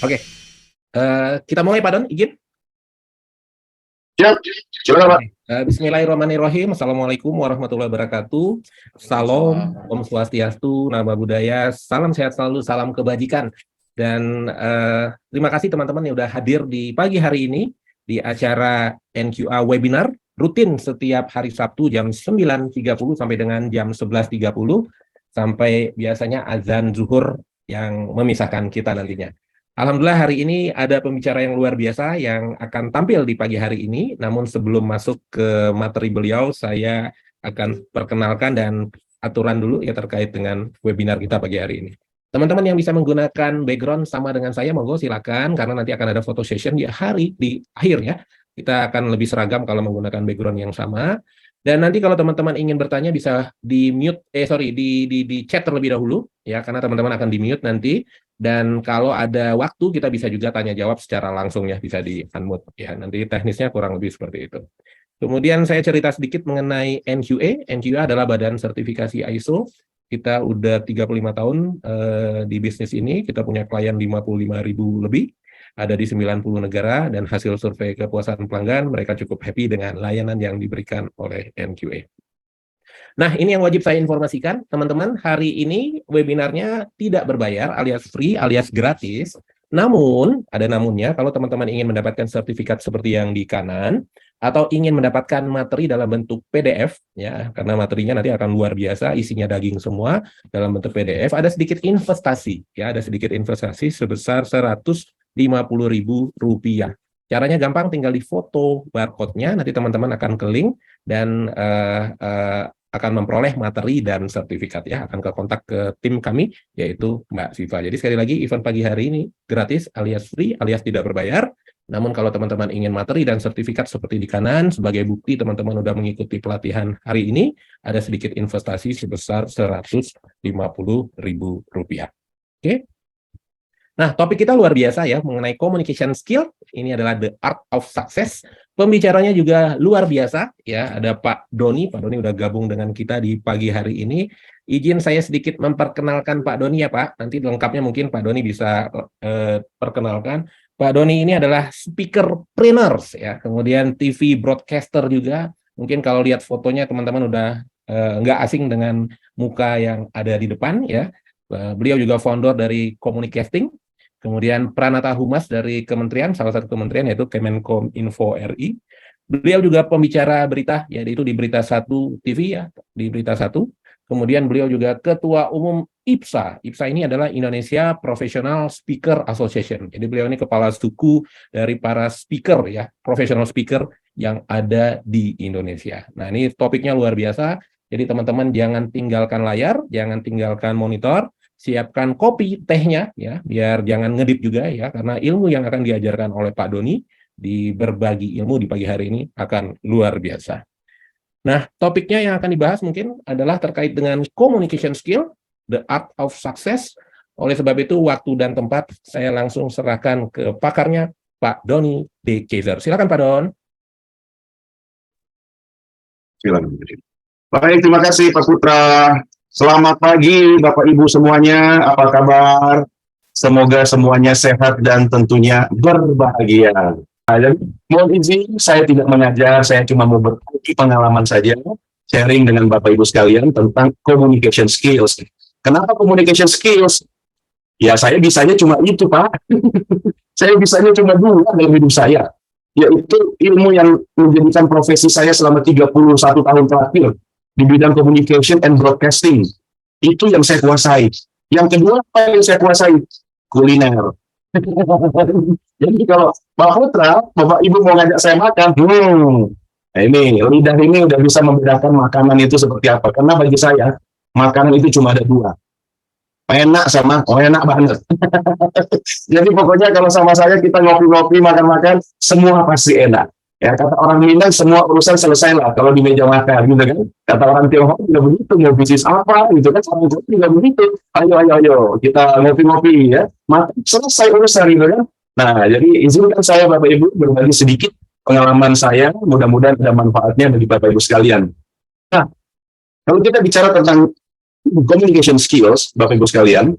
Oke, kita mulai Pak Don, izin? Siap, silakan Pak. Bismillahirrahmanirrahim. Assalamualaikum warahmatullahi wabarakatuh. Salam, Om Swastiastu, Nama Budaya, salam sehat selalu, salam kebajikan. Dan terima kasih teman-teman yang sudah hadir di pagi hari ini di acara NQA Webinar, rutin setiap hari Sabtu jam 9.30 sampai dengan jam 11.30, sampai biasanya azan zuhur yang memisahkan kita nantinya. Alhamdulillah hari ini ada pembicara yang luar biasa yang akan tampil di pagi hari ini. Namun sebelum masuk ke materi beliau, saya akan perkenalkan dan aturan dulu ya terkait dengan webinar kita pagi hari ini. Teman-teman yang bisa menggunakan background sama dengan saya, monggo silakan, karena nanti akan ada photo session di akhir ya. Kita akan lebih seragam kalau menggunakan background yang sama. Dan nanti kalau teman-teman ingin bertanya bisa di mute, di chat terlebih dahulu ya, karena teman-teman akan di mute nanti. Dan kalau ada waktu kita bisa juga tanya jawab secara langsung ya, bisa di unmute ya. Nanti teknisnya kurang lebih seperti itu. Kemudian saya cerita sedikit mengenai NQA. NQA adalah badan sertifikasi ISO. Kita udah 35 tahun di bisnis ini. Kita punya klien 55.000 lebih. Ada di 90 negara, dan hasil survei kepuasan pelanggan, mereka cukup happy dengan layanan yang diberikan oleh NQA. Nah, ini yang wajib saya informasikan, teman-teman. Hari ini webinarnya tidak berbayar, alias free, alias gratis. Namun, ada namunnya, kalau teman-teman ingin mendapatkan sertifikat seperti yang di kanan, atau ingin mendapatkan materi dalam bentuk PDF, ya, karena materinya nanti akan luar biasa, isinya daging semua, dalam bentuk PDF, ada sedikit investasi, ya, ada sedikit investasi sebesar Rp150.000. Caranya gampang, tinggal di foto barcode-nya, nanti teman-teman akan ke link, dan akan memperoleh materi dan sertifikat ya, akan ke kontak ke tim kami yaitu Mbak Siva. Jadi sekali lagi event pagi hari ini gratis alias free alias tidak berbayar. Namun kalau teman-teman ingin materi dan sertifikat seperti di kanan, sebagai bukti teman-teman sudah mengikuti pelatihan hari ini, ada sedikit investasi sebesar Rp150.000. Oke. Nah, topik kita luar biasa ya, mengenai communication skill. Ini adalah the art of success. Pembicaranya juga luar biasa ya, ada Pak Doni. Pak Doni udah gabung dengan kita di pagi hari ini. Izin saya sedikit memperkenalkan Pak Doni ya Pak. Nanti lengkapnya mungkin Pak Doni bisa perkenalkan. Pak Doni ini adalah speakerpreneurs ya, kemudian TV broadcaster juga. Mungkin kalau lihat fotonya teman-teman udah nggak asing dengan muka yang ada di depan ya. Beliau juga founder dari Communicasting. Kemudian Pranata Humas dari kementerian, salah satu kementerian yaitu Kemenkominfo RI. Beliau juga pembicara berita, yaitu di Berita Satu TV ya, di Berita Satu. Kemudian beliau juga Ketua Umum IPSA. IPSA ini adalah Indonesia Professional Speaker Association. Jadi beliau ini kepala suku dari para speaker ya, professional speaker yang ada di Indonesia. Nah ini topiknya luar biasa. Jadi teman-teman jangan tinggalkan layar, jangan tinggalkan monitor. Siapkan kopi, tehnya, ya, biar jangan ngedip juga ya, karena ilmu yang akan diajarkan oleh Pak Doni di berbagi ilmu di pagi hari ini akan luar biasa. Nah, topiknya yang akan dibahas mungkin adalah terkait dengan communication skill, the art of success. Oleh sebab itu, waktu dan tempat saya langsung serahkan ke pakarnya, Pak Doni D. Kaiser. Silakan Pak Don. Silakan. Baik, terima kasih Pak Putra. Selamat pagi Bapak Ibu semuanya, apa kabar? Semoga semuanya sehat dan tentunya berbahagia. Jadi, mohon izin, saya tidak mengajar, saya cuma mau berbagi pengalaman saja, sharing dengan Bapak Ibu sekalian tentang communication skills. Kenapa communication skills? Ya saya bisanya cuma itu Pak. Saya bisanya cuma dua dalam hidup saya, yaitu ilmu yang menjadikan profesi saya selama 31 tahun terakhir di bidang communication and broadcasting. Itu yang saya kuasai. Yang kedua, apa yang saya kuasai? Kuliner. Jadi kalau Pak Putra, Bapak Ibu mau ngajak saya makan, nah ini, lidah ini udah bisa membedakan makanan itu seperti apa. Karena bagi saya, makanan itu cuma ada dua. Enak sama, enak banget. Jadi pokoknya kalau sama saya, kita ngopi-ngopi, makan-makan, semua pasti enak. Ya, kata orang Minang, semua urusan selesai lah kalau di meja makan, gitu kan. Kata orang Tionghoa juga begitu, mau bisnis apa, gitu kan. Orang Jawa juga begitu. Ayo, kita ngopi-ngopi ya. Makan, selesai urusan, gitu kan. Nah, jadi izinkan saya Bapak Ibu berbagi sedikit pengalaman saya, mudah-mudahan ada manfaatnya bagi Bapak Ibu sekalian. Nah, kalau kita bicara tentang communication skills, Bapak Ibu sekalian,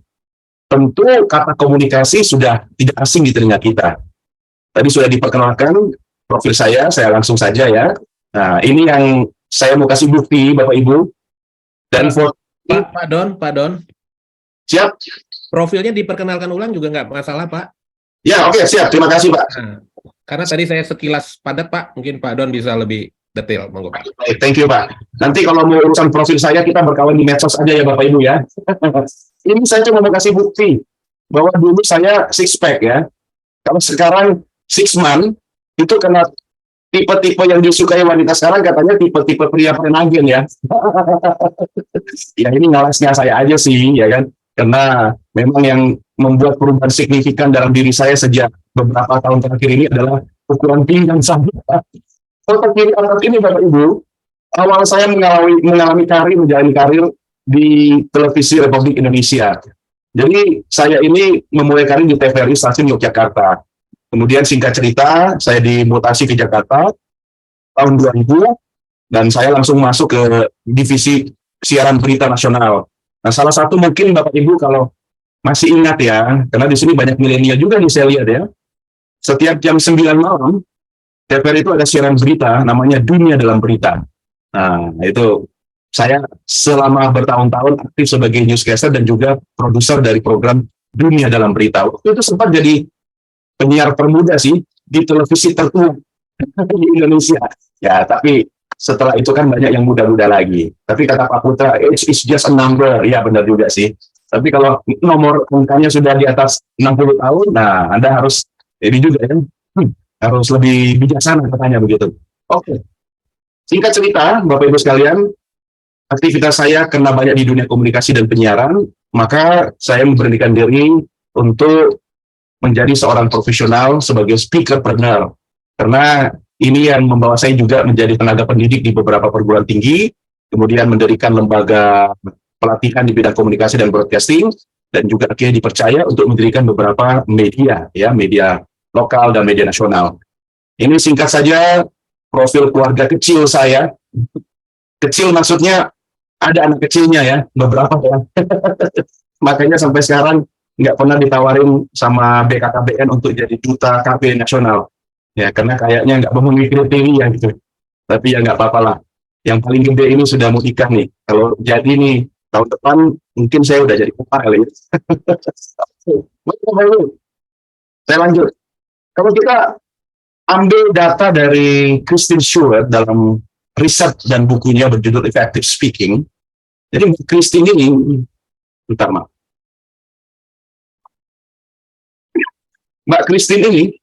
tentu kata komunikasi sudah tidak asing di telinga kita. Tadi sudah diperkenalkan profil saya langsung saja ya. Nah, ini yang saya mau kasih bukti Bapak Ibu. Dan foto Pak Don, siap. profilnya diperkenalkan ulang juga nggak masalah, Pak. Ya, oke, siap. Terima kasih, Pak. Nah, karena tadi saya sekilas padat, Pak. Mungkin Pak Don bisa lebih detail, monggo Pak. Baik, thank you Pak. Nanti kalau mau urusan profil saya, kita berkawan di medsos aja ya Bapak Ibu ya. Ini saya cuma mau kasih bukti bahwa dulu saya six pack ya. Kalau sekarang six man, itu karena tipe-tipe yang disukai wanita sekarang katanya tipe-tipe pria penagen ya. Ya ini ngalasnya saya aja sih ya kan. Karena memang yang membuat perubahan signifikan dalam diri saya sejak beberapa tahun terakhir ini adalah ukuran pinggang saya. Foto kiri atas ini Bapak Ibu, awal saya menjalani karir di televisi Republik Indonesia. Jadi saya ini memulai karir di TVRI Stasiun Yogyakarta. Kemudian singkat cerita, saya dimutasi ke Jakarta tahun 2000 dan saya langsung masuk ke divisi siaran berita nasional. Nah, salah satu mungkin Bapak Ibu kalau masih ingat ya, karena di sini banyak milenial juga nih saya lihat ya. Setiap jam 9 malam TVRI itu ada siaran berita namanya Dunia Dalam Berita. Nah, itu saya selama bertahun-tahun aktif sebagai newscaster dan juga produser dari program Dunia Dalam Berita. Waktu itu sempat jadi penyiar termuda sih di televisi tertua di Indonesia. Ya, tapi setelah itu kan banyak yang muda-muda lagi. Tapi kata Pak Putra, age is just a number. Ya, benar juga sih. Tapi kalau nomor angkanya sudah di atas 60 tahun, nah Anda harus ini juga ya. Harus lebih bijaksana katanya begitu. Oke. Singkat cerita, Bapak Ibu sekalian, aktivitas saya karena banyak di dunia komunikasi dan penyiaran, maka saya memberanikan diri untuk menjadi seorang profesional sebagai speakerpreneur. Karena ini yang membawa saya juga menjadi tenaga pendidik di beberapa perguruan tinggi, kemudian mendirikan lembaga pelatihan di bidang komunikasi dan broadcasting, dan juga akhirnya dipercaya untuk mendirikan beberapa media, ya, media lokal dan media nasional. Ini singkat saja profil keluarga kecil saya. Kecil maksudnya ada anak kecilnya ya, beberapa ya. Makanya sampai sekarang nggak pernah ditawarin sama BKKBN untuk jadi duta KB nasional. Ya, karena kayaknya nggak memenuhi kriteria gitu. Tapi ya nggak apa-apa lah. Yang paling gede ini sudah mau nikah nih. Kalau jadi nih, tahun depan mungkin saya udah jadi papa kali ya. Saya lanjut. Kalau kita ambil data dari Kristen Stewart dalam riset dan bukunya berjudul Effective Speaking, jadi Kristen ini, Mbak Kristen ini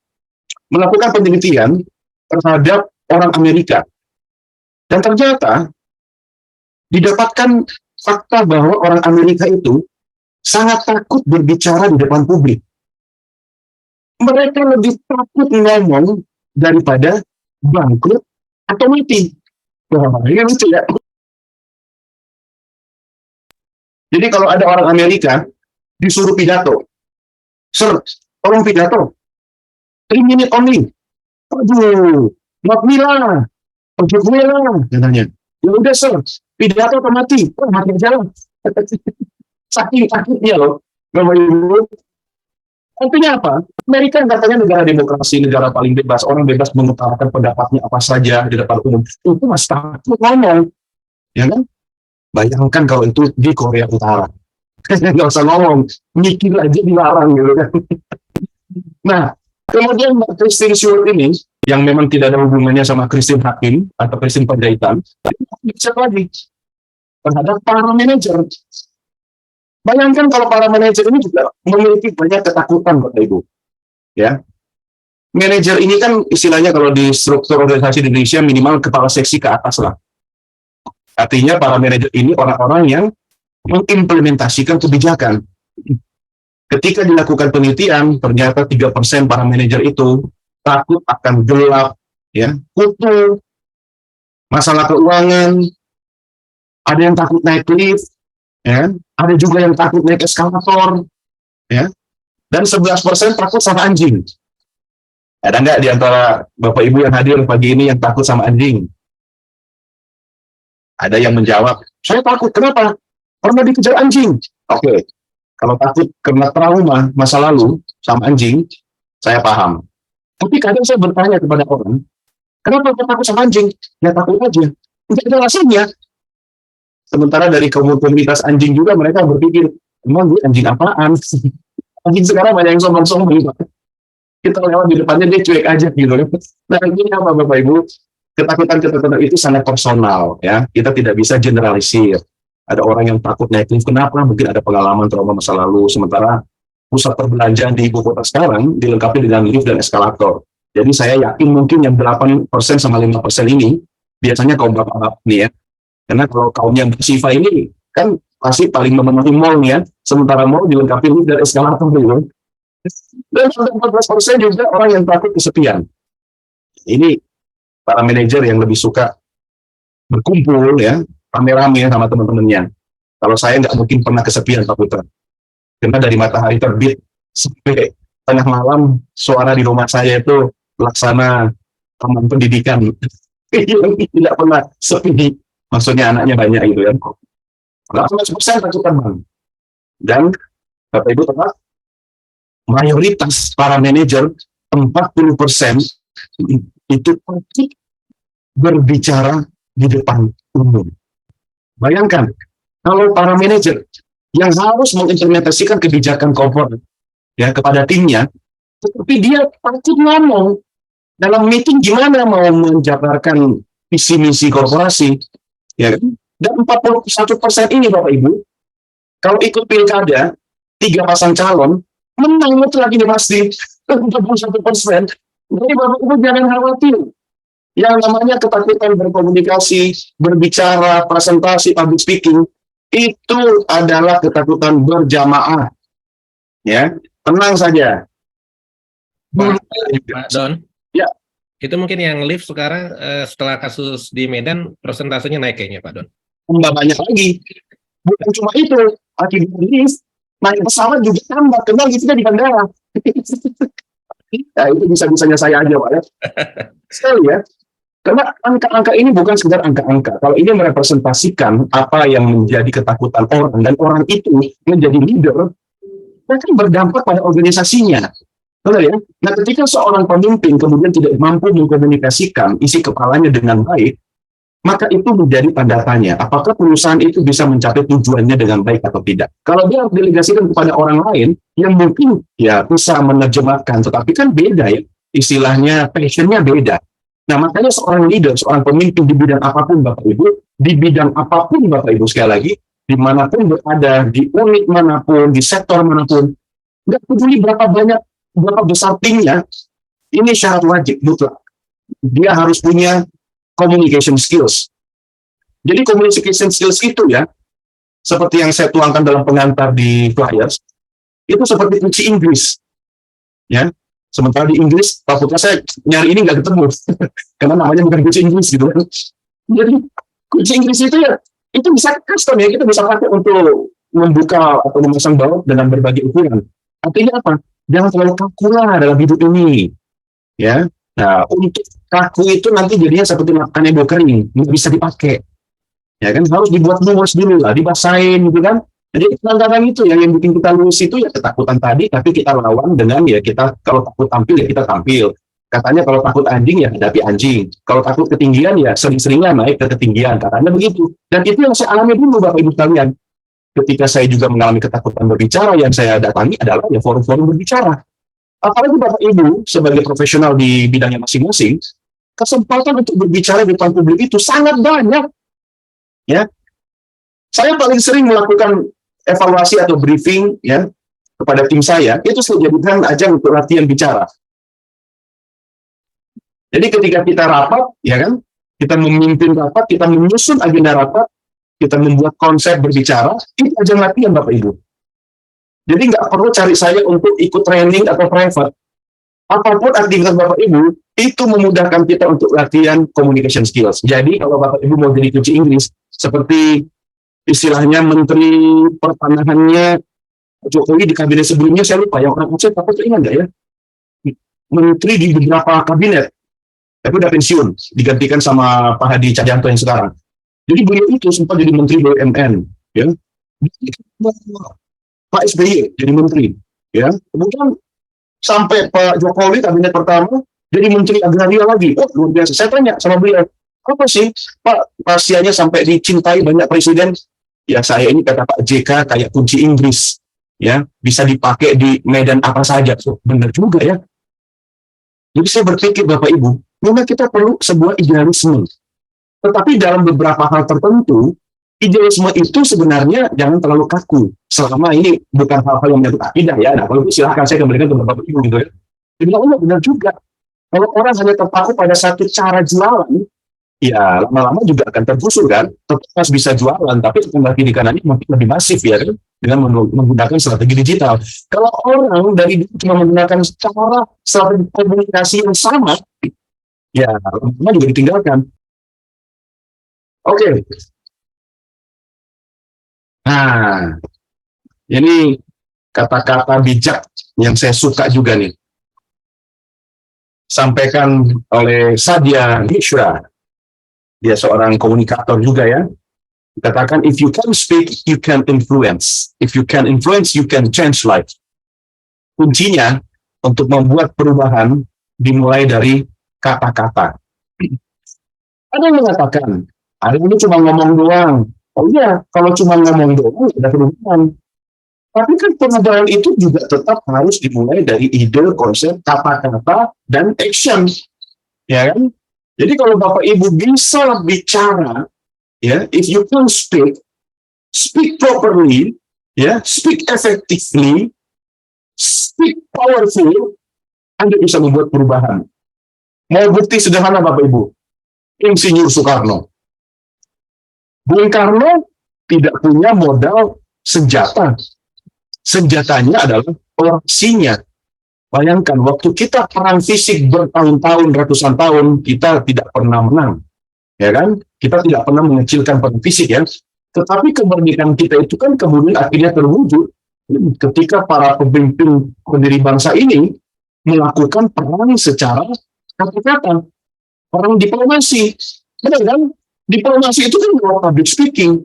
melakukan penelitian terhadap orang Amerika, dan ternyata didapatkan fakta bahwa orang Amerika itu sangat takut berbicara di depan publik. Mereka lebih takut ngomong daripada bangkrut atau mati. Wah, ini lucu ya. Jadi kalau ada orang Amerika disuruh pidato, "Sir, tolong pidato. 3 minutes only." Aduh, not me lah. Oke, gue lah, katanya. Ya udah, sir, pidato atau mati? Oh, mati aja lah. Saking takutnya loh, Bapak Ibu. Artinya apa? Amerika katanya negara demokrasi, negara paling bebas, orang bebas mengutarakan pendapatnya apa saja di depan umum. Itu masih takut ngomong, ya kan? Bayangkan kalau itu di Korea Utara, nggak usah ngomong, mikir aja dilarang gitu kan. Nah, kemudian Mbak Kristen Stewart ini, yang memang tidak ada hubungannya sama Christine Hakim atau Christine Panjaitan, bisa lagi terhadap para manajer. Bayangkan kalau para manajer ini juga memiliki banyak ketakutan, Bapak Ibu. Ya, manajer ini kan istilahnya kalau di struktur organisasi di Indonesia minimal kepala seksi ke atas lah. Artinya para manajer ini orang-orang yang mengimplementasikan kebijakan. Ketika dilakukan penelitian, ternyata 3% para manajer itu takut akan gelap, ya, kutu, masalah keuangan, ada yang takut naik lift, ya, ada juga yang takut naik eskalator, ya, dan 11% takut sama anjing. Ada nggak di antara Bapak Ibu yang hadir pagi ini yang takut sama anjing? Ada yang menjawab, saya takut, kenapa? Pernah dikejar anjing. Oke. Kalau takut karena trauma masa lalu sama anjing, saya paham. Tapi kadang saya bertanya kepada orang, kenapa kau takut sama anjing? Ya takut aja. Tidak ada alasannya. Sementara dari komunitas anjing juga mereka berpikir, emang gue anjing apaan? Anjing sekarang banyak yang sombong-sombong. Kita lewat di depannya dia cuek aja gitu. Nah ini apa Bapak Ibu? Ketakutan-ketakutan itu sangat personal ya. Kita tidak bisa generalisir. Ada orang yang takut naik lift, kenapa? Mungkin ada pengalaman trauma masa lalu. Sementara pusat perbelanjaan di ibu kota sekarang dilengkapi dengan lift dan eskalator. Jadi saya yakin mungkin yang 8% sama 5% ini biasanya kaum bapak-bapak nih ya. Karena kalau kaum yang bersifat ini kan pasti paling memenuhi mall nih ya. Sementara mall dilengkapi lift dan eskalator gitu. Dan 14% juga orang yang takut kesepian. Ini para manajer yang lebih suka berkumpul ya, rame-rame sama teman-temannya. Kalau saya nggak mungkin pernah kesepian Pak Putra. Karena dari matahari terbit sampai tengah malam, suara di rumah saya itu laksana taman pendidikan. Yang tidak pernah sepi. Maksudnya anaknya banyak gitu ya. 18% takutan Bang. Dan Bapak Ibu tetap mayoritas para manajer 40% itu takut berbicara di depan umum. Bayangkan, kalau para manajer yang harus mengimplementasikan kebijakan corporate ya kepada timnya, tetapi dia takut ngomong dalam meeting gimana mau menjabarkan visi misi korporasi, ya kan? Dan 41% ini Bapak Ibu, kalau ikut pilkada 3 pasang calon menang mutlak ini pasti 41%. Jadi Bapak Ibu jangan khawatir. Yang namanya ketakutan berkomunikasi, berbicara, presentasi, public speaking, itu adalah ketakutan berjamaah. Ya, tenang saja. Pak Don, ya, itu mungkin yang lift sekarang setelah kasus di Medan persentasenya naik kayaknya Pak Don. Tambah banyak lagi. Bukan cuma itu, akibat lift, naik pesawat juga tambah, kenal liftnya di bandara. Nah, itu bisa-bisanya saya aja Pak ya. Sekali ya. Karena angka-angka ini bukan sekedar angka-angka. Kalau ini merepresentasikan apa yang menjadi ketakutan orang, dan orang itu menjadi leader, mereka berdampak pada organisasinya. Benar ya? Nah, ketika seorang pemimpin kemudian tidak mampu mengkomunikasikan isi kepalanya dengan baik, maka itu menjadi tanda tanya, apakah perusahaan itu bisa mencapai tujuannya dengan baik atau tidak. Kalau dia delegasikan kepada orang lain, yang mungkin ya bisa menerjemahkan, tetapi kan beda ya, istilahnya passionnya beda. Nah, makanya seorang leader, seorang pemimpin di bidang apapun Bapak Ibu, di bidang apapun Bapak Ibu sekali lagi, dimanapun berada, di unit manapun, di sektor manapun, nggak peduli berapa besar timnya, ini syarat wajib mutlak. Dia harus punya communication skills. Jadi communication skills itu ya, seperti yang saya tuangkan dalam pengantar di flyers, itu seperti kunci Inggris. Ya, sementara di Inggris, Pak Putra saya nyari ini nggak ketemu, karena namanya bukan kunci Inggris gitu kan. Jadi kunci Inggris itu ya, itu bisa custom ya, kita bisa pakai untuk membuka atau memasang baut dengan berbagai ukuran. Artinya apa? Jangan terlalu kaku lah dalam hidup ini, ya. Nah, untuk kaku itu nanti jadinya seperti makan ebo kering, nggak bisa dipakai. Ya kan, harus dibuat luas dulu lah, dibasahin gitu kan. Jadi tantangan itu yang bikin kita lulus itu ya ketakutan tadi, tapi kita lawan dengan ya kita kalau takut tampil ya kita tampil. Katanya kalau takut anjing ya hadapi anjing. Kalau takut ketinggian ya sering-seringlah naik ke ketinggian. Katanya begitu. Dan itu yang saya alami dulu Bapak Ibu sekalian. Ketika saya juga mengalami ketakutan berbicara, yang saya datangi adalah ya forum-forum berbicara. Apalagi Bapak Ibu sebagai profesional di bidangnya masing-masing, kesempatan untuk berbicara di depan publik itu sangat banyak. Ya, saya paling sering melakukan evaluasi atau briefing ya kepada tim saya, itu saya jadikan ajang untuk latihan bicara. Jadi ketika kita rapat, ya kan, kita memimpin rapat, kita menyusun agenda rapat, kita membuat konsep berbicara, itu ajang latihan Bapak Ibu. Jadi nggak perlu cari saya untuk ikut training atau private. Apapun aktivitas Bapak Ibu, itu memudahkan kita untuk latihan communication skills. Jadi kalau Bapak Ibu mau jadi kunci Inggris, seperti istilahnya Menteri Pertanahannya Jokowi di kabinet sebelumnya, saya lupa, yang orang Aceh, takut ingat nggak ya? Menteri di beberapa kabinet, tapi udah pensiun, digantikan sama Pak Hadi Cahyanto yang sekarang. Jadi beliau itu sempat jadi Menteri BUMN, ya. Pak SBY jadi menteri, ya. Kemudian sampai Pak Jokowi kabinet pertama jadi menteri agraria lagi. Oh, luar biasa. Saya tanya sama beliau, apa sih Pak rahasianya sampai dicintai banyak presiden? Ya saya ini, kata Pak JK, kayak kunci Inggris, ya, bisa dipakai di medan apa saja. So, benar juga ya. Jadi saya berpikir Bapak Ibu, memang kita perlu sebuah idealisme. Tetapi dalam beberapa hal tertentu, idealisme itu sebenarnya jangan terlalu kaku. Selama ini bukan hal-hal yang menyangkut akidah ya. Nah, kalau itu silahkan saya kembalikan ke Bapak Ibu gitu ya. Jadi benar juga. Kalau orang hanya terpaku pada satu cara jualan, ya lama-lama juga akan tergusur kan. Tetap harus bisa jualan, tapi teknologi di kanannya mungkin lebih masif ya kan, dengan menggunakan strategi digital. Kalau orang dari dulu cuma menggunakan cara strategi komunikasi yang sama, ya lama-lama juga ditinggalkan. Oke. Nah, ini kata-kata bijak yang saya suka juga nih. Sampaikan oleh Sadia Mishra. Dia seorang komunikator juga ya. Dikatakan, if you can speak, you can influence. If you can influence, you can change life. Kuncinya untuk membuat perubahan dimulai dari kata-kata. Ada yang mengatakan, ada ini cuma ngomong doang. Oh iya, kalau cuma ngomong doang, ada perubahan. Tapi kan perubahan itu juga tetap harus dimulai dari ide, konsep, kata-kata, dan action. Ya kan? Jadi kalau Bapak Ibu bisa bicara, ya, if you can speak, speak properly, ya, speak effectively, speak powerful, Anda bisa membuat perubahan. Mau bukti sederhana Bapak Ibu? Insinyur Soekarno. Bung Karno tidak punya modal senjata. Senjatanya adalah orasinya. Bayangkan, waktu kita perang fisik bertahun-tahun, ratusan tahun, kita tidak pernah menang. Ya kan? Kita tidak pernah mengecilkan perang fisik ya. Tetapi kemerdekaan kita itu kan kemudian akhirnya terwujud ketika para pemimpin pendiri bangsa ini melakukan perang secara kata-kata. Perang diplomasi. Benar kan? Diplomasi itu kan lewat public speaking.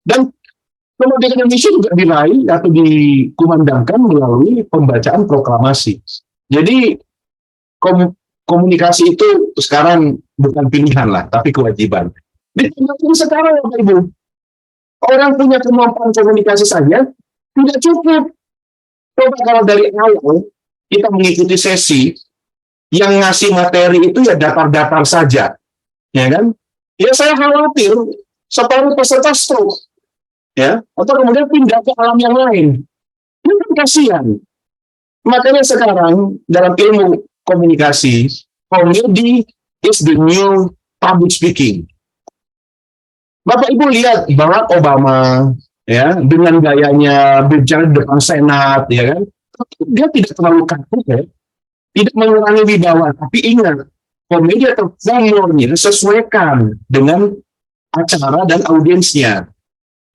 Dan kemerdekaan Indonesia juga diraih atau dikumandangkan melalui pembacaan proklamasi. Jadi komunikasi itu sekarang bukan pilihan lah, tapi kewajiban. Ditambahkan sekarang Bapak Ibu, orang punya kemampuan komunikasi saja tidak cukup. Coba kalau dari awal kita mengikuti sesi, yang ngasih materi itu ya datar-datar saja, ya kan? Ya saya khawatir separuh peserta stroke, ya, atau kemudian pindah ke alam yang lain. Ini kan kasihan. Makanya sekarang dalam ilmu komunikasi, comedy is the new public speaking. Bapak Ibu lihat Barack Obama, ya, dengan gayanya bicara di depan Senat, ya kan, dia tidak terlalu kaku, ya, tidak mengurangi wibawa, tapi ingat, komedi atau humornya sesuaikan dengan acara dan audiensnya.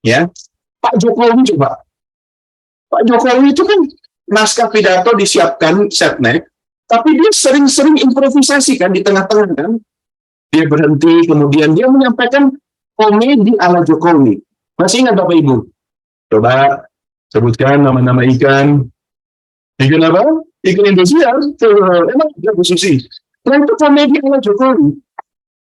Ya, Pak Jokowi coba. Pak Jokowi itu kan naskah pidato disiapkan setnek, tapi dia sering-sering improvisasi kan di tengah-tengah kan. Dia berhenti, kemudian dia menyampaikan komedi ala Jokowi. Masih ingat Bapak Ibu? Coba sebutkan nama-nama ikan. Ikan apa? Ikan Indosiar. Emang ada Bu Susi. Nah itu komedi ala Jokowi.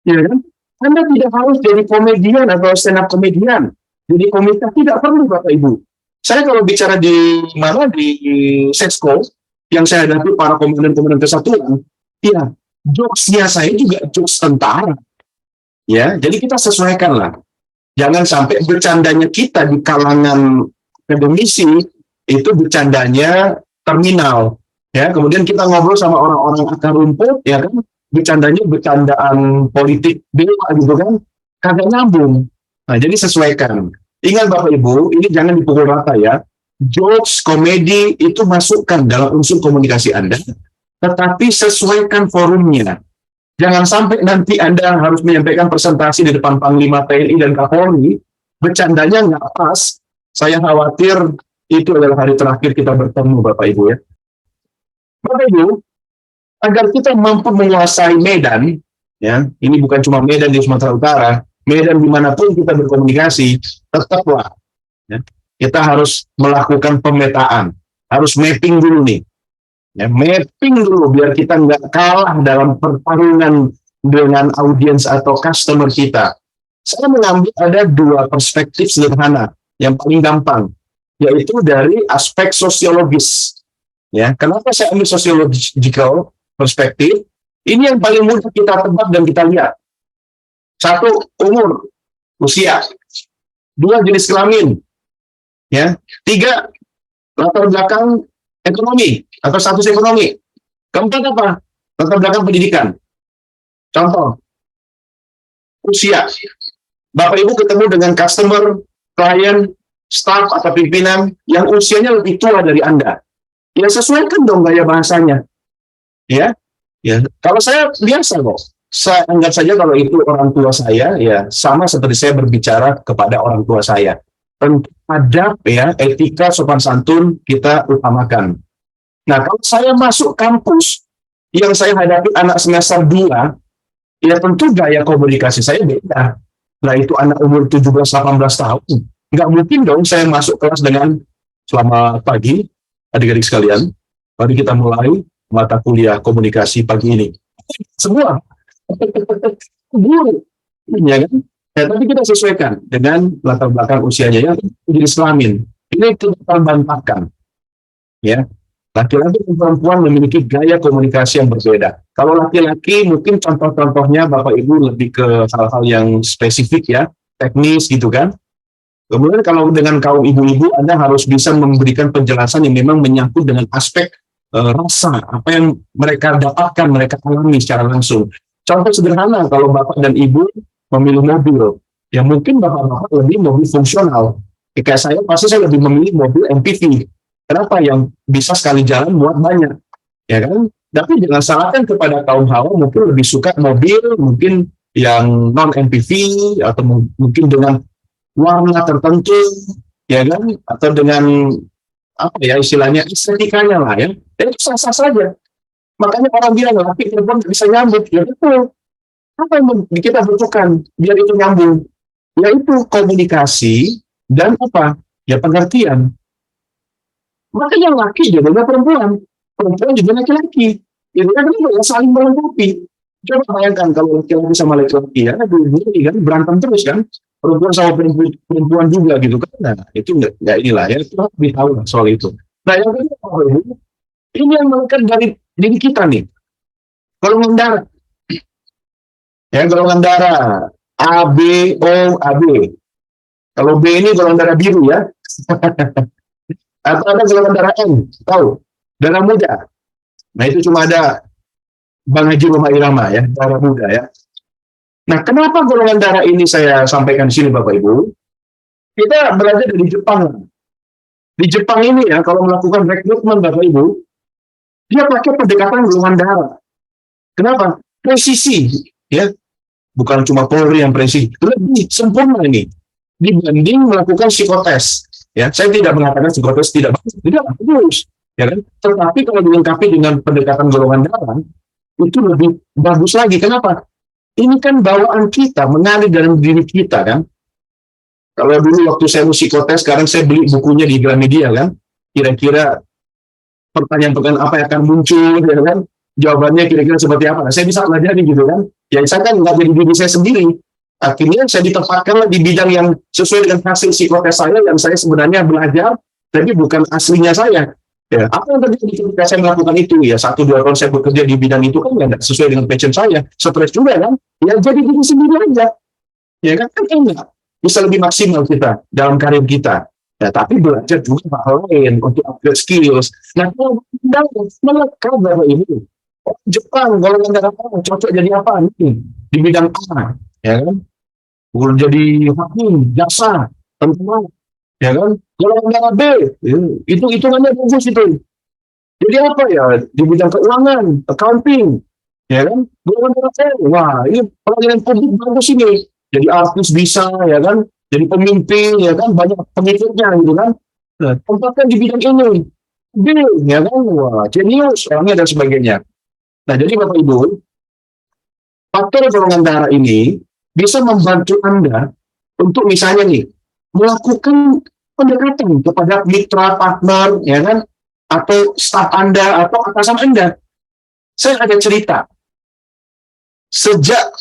Ya kan? Anda tidak harus jadi komedian atau stand up komedian. Jadi komika tidak perlu Bapak Ibu. Saya kalau bicara di mana di Sexco yang saya hadapi para komandan-komandan kesatuan, ya jokesnya saya juga jokes tentara. Ya, jadi kita sesuaikan lah. Jangan sampai bercandanya kita di kalangan akademisi itu bercandanya terminal. Ya, kemudian kita ngobrol sama orang-orang akar rumput, ya kan, bercandanya bercandaan politik dewa gitu kan, kagak nyambung. Nah, jadi sesuaikan. Ingat Bapak Ibu, ini jangan dipukul rata ya. Jokes, komedi itu masukkan dalam unsur komunikasi Anda, tetapi sesuaikan forumnya. Jangan sampai nanti Anda harus menyampaikan presentasi di depan Panglima TNI dan Kapolri, bercandanya nggak pas. Saya khawatir itu adalah hari terakhir kita bertemu Bapak Ibu ya. Bapak Ibu, agar kita mampu menguasai Medan, ya, ini bukan cuma Medan di Sumatera Utara, Medan dimanapun kita berkomunikasi, tetaplah ya, kita harus melakukan pemetaan, harus mapping dulu nih. Ya, mapping dulu biar kita nggak kalah dalam pertarungan dengan audiens atau customer kita. Saya mengambil ada dua perspektif sederhana yang paling gampang, yaitu dari aspek sosiologis. Ya, kenapa saya ambil sociological perspektif? Ini yang paling mudah kita tebak dan kita lihat. Satu, umur, usia. Dua, jenis kelamin. Ya, tiga, latar belakang ekonomi atau status ekonomi. Keempat apa? Latar belakang pendidikan. Contoh, usia. Bapak Ibu ketemu dengan customer, klien, staff atau pimpinan yang usianya lebih tua dari Anda. Ya sesuaikan dong gaya bahasanya. Ya, ya. Kalau saya biasa kok. Saya anggap saja kalau itu orang tua saya, ya sama seperti saya berbicara kepada orang tua saya. Tentu adab, ya, etika, sopan santun kita utamakan. Nah, kalau saya masuk kampus yang saya hadapi anak semester 2, ya tentu gaya komunikasi saya beda. Nah, itu anak umur 17-18 tahun. Nggak mungkin dong saya masuk kelas dengan selamat pagi, adik-adik sekalian. Mari kita mulai mata kuliah komunikasi pagi ini. Semua. Guru. Ya kan? Ya, tapi kita sesuaikan dengan latar belakang usianya yang jenis kelamin. Ini kita bantahkan. Ya. Laki-laki dan perempuan memiliki gaya komunikasi yang berbeda. Kalau laki-laki mungkin contoh-contohnya Bapak Ibu lebih ke hal-hal yang spesifik ya, teknis gitu kan. Kemudian kalau dengan kaum ibu-ibu Anda harus bisa memberikan penjelasan yang memang menyangkut dengan aspek rasa, apa yang mereka dapatkan, mereka alami secara langsung. Contoh sederhana, kalau Bapak dan Ibu memilih mobil, ya mungkin Bapak-Bapak lebih mobil fungsional. Kayak saya, pasti saya lebih memilih mobil MPV. Kenapa? Yang bisa sekali jalan muat banyak, ya kan? Tapi jangan salahkan kepada kaum hawa mungkin lebih suka mobil, mungkin yang non MPV atau mungkin dengan warna tertentu, ya kan? Atau dengan apa ya istilahnya estetikanya lah ya. Dan itu sah-sah saja. Makanya orang bilang laki perempuan bisa nyambung, ya betul. Apa yang kita butuhkan biar itu nyambung? Yaitu komunikasi dan apa? Ya pengertian. Maka yang laki juga perempuan, perempuan juga laki-laki. Itu kan saling melengkapi. Coba bayangkan kalau laki-laki sama laki-laki ya, kan berantem terus kan, perempuan sama perempuan juga gitu kan. Nah, itu nggak inilah ya, kita lebih tahu lah soal itu. Nah, yang kedua, ini yang melekat dari diri kita nih. Golongan darah, ya golongan darah A, B, O, AB. Kalau B ini golongan darah biru ya. Atau ada golongan darah M, tahu? Darah muda. Nah, itu cuma ada Bang Haji Roma Irama ya, darah muda ya. Nah, kenapa golongan darah ini saya sampaikan di sini Bapak Ibu? Kita belajar dari Jepang. Di Jepang ini ya, kalau melakukan rekrutmen Bapak Ibu, dia pakai pendekatan golongan darah. Kenapa? Presisi, ya. Bukan cuma Polri yang presisi, lebih sempurna ini dibanding melakukan psikotes. Ya, saya tidak mengatakan psikotes tidak bagus, ya kan? Tetapi kalau dilengkapi dengan pendekatan golongan darah, itu lebih bagus lagi. Kenapa? Ini kan bawaan kita, mengalir dalam diri kita kan. Kalau dulu waktu saya psikotes, sekarang saya beli bukunya di Gramedia kan. Kira-kira pertanyaan-pertanyaan apa yang akan muncul, ya kan? Jawabannya kira-kira seperti apa? Nah, saya bisa pelajari gitu kan. Ya saya kan nggak jadi diri saya sendiri. Akhirnya saya ditempatkan di bidang yang sesuai dengan hasil psikotes saya yang saya sebenarnya belajar, tapi bukan aslinya saya. Ya, apa yang terjadi ketika saya melakukan itu? Ya 1-2 tahun saya bekerja di bidang itu kan ya nggak sesuai dengan passion saya, stres juga kan? Ya jadi diri sendiri aja. Ya kan enggak bisa lebih maksimal kita dalam karir kita. Ya, tapi belajar juga hal lain untuk upgrade skills. Nah, kalau melekat Bapak Ibu, Jepang golongan darah apa cocok jadi apa nih di bidang A, ya kan? Boleh jadi hakim, jaksa, tentara, ya kan? Golongan darah B, itu hitungannya bagus itu. Jadi apa ya di bidang keuangan, accounting, ya kan? Golongan darah C, wah ini pelajaran publik bagus ini. Jadi artis bisa, ya kan? Jadi pemimpin, ya kan? Banyak pengikutnya, gitu kan? Nah, tempatkan di bidang ini, B, ya kan? Wah, jenius, orangnya dan sebagainya. Nah, jadi Bapak Ibu, faktor golongan darah ini bisa membantu Anda untuk misalnya nih, melakukan pendekatan kepada mitra, partner, ya kan, atau staf Anda atau atasan Anda. Saya ada cerita. Sejak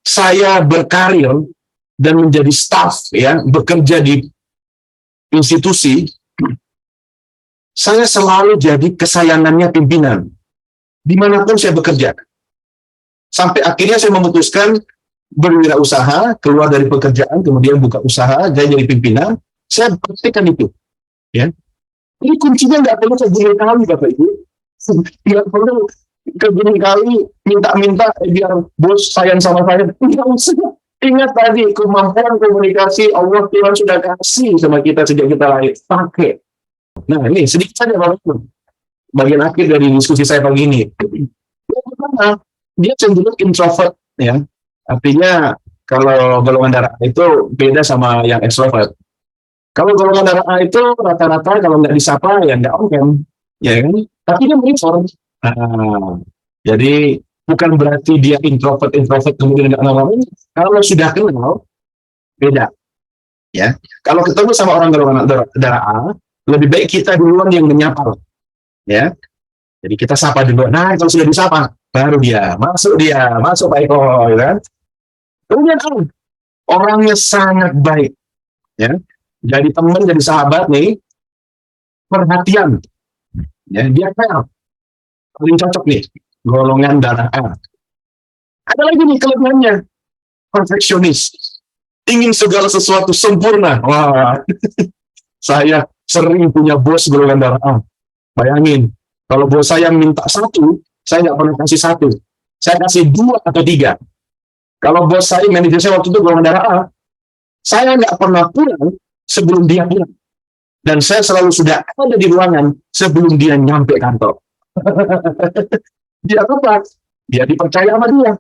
saya berkarir dan menjadi staf, ya, bekerja di institusi, saya selalu jadi kesayangannya pimpinan dimanapun saya bekerja. Sampai akhirnya saya memutuskan berwirausaha, keluar dari pekerjaan, kemudian buka usaha, jadi pimpinan. Saya praktikkan itu, ya. Ini kuncinya nggak perlu kegini kali, Bapak Ibu. Nggak perlu kegini kali minta-minta biar bos sayang sama saya. Nggak usah. Ingat tadi, kemampuan komunikasi Allah Tuhan sudah kasih sama kita sejak kita lahir. Pakai. Nah, ini sedikit saja, Bapak Ibu. Bagian akhir dari diskusi saya pagi ini. Yang pertama, dia cenderung introvert, ya. Artinya, kalau golongan darah itu beda sama yang extrovert. Kalau golongan darah A itu rata-rata kalau nggak disapa ya nggak on, ya kan? Tapi dia monitor. Jadi bukan berarti dia introvert kemudian nggak ngomong. Kalau sudah kenal, beda. Ya, kalau ketemu sama orang golongan darah A, lebih baik kita duluan yang menyapa. Ya, jadi kita sapa dulu. Nah, kalau sudah disapa, baru dia masuk Pak Eko, ya kan? Kemudian orangnya sangat baik, ya. Jadi teman, jadi sahabat nih, perhatian, ya, dia fair, paling cocok nih, golongan darah A. Ada lagi nih kelebihannya, perfeksionis, ingin segala sesuatu sempurna. Wah, saya sering punya bos golongan darah A. Bayangin, kalau bos saya minta satu, saya nggak pernah kasih satu, saya kasih 2 atau 3. Kalau bos saya, manajer saya waktu itu golongan darah A, saya nggak pernah pulang sebelum dia pulang. Dan saya selalu sudah ada di ruangan sebelum dia nyampe kantor. Dia apa? Dia dipercaya sama dia.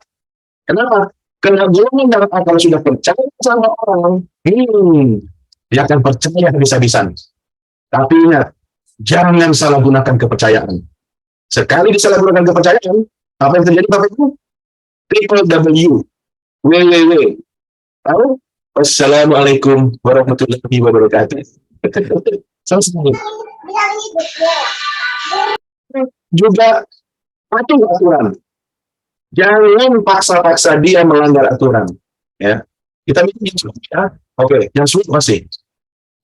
Kenapa? Karena golongan darah A kalau sudah percaya sama orang, dia akan percaya habis-habisan. Tapi ingat, jangan salah gunakan kepercayaan. Sekali disalahgunakan kepercayaan, apa yang terjadi Bapak Ibu? www. Tahu? Wassalamualaikum warahmatullahi wabarakatuh. Selesai. Juga patuh aturan. Jangan paksa-paksa dia melanggar aturan. Ya, kita minta ya. Oke, yang sulit masih.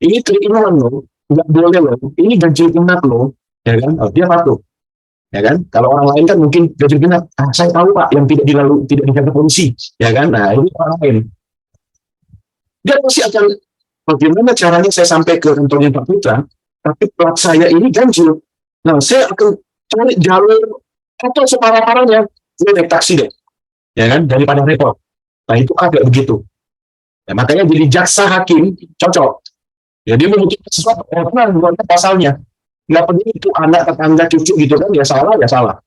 Ini keinginan lo, nggak boleh lo. Ini ganjil genap lo, ya kan? Oh, dia patuh, ya kan? Kalau orang lain kan mungkin ganjil genap. Saya tahu Pak, yang tidak dijaga polisi, ya kan? Nah, ini orang lain. Dia pasti akan, bagaimana caranya saya sampai ke kantornya Pak Putra, tapi plat saya ini ganjil. Nah, saya akan cari jalur atau separah-parahnya, saya naik taksi deh, ya kan, daripada repot. Nah, itu agak begitu. Ya, makanya jadi jaksa hakim cocok. Ya, dia memutuskan sesuatu, karena bukan pasalnya. Nggak peduli itu anak, tetangga, cucu gitu kan, ya salah, ya salah.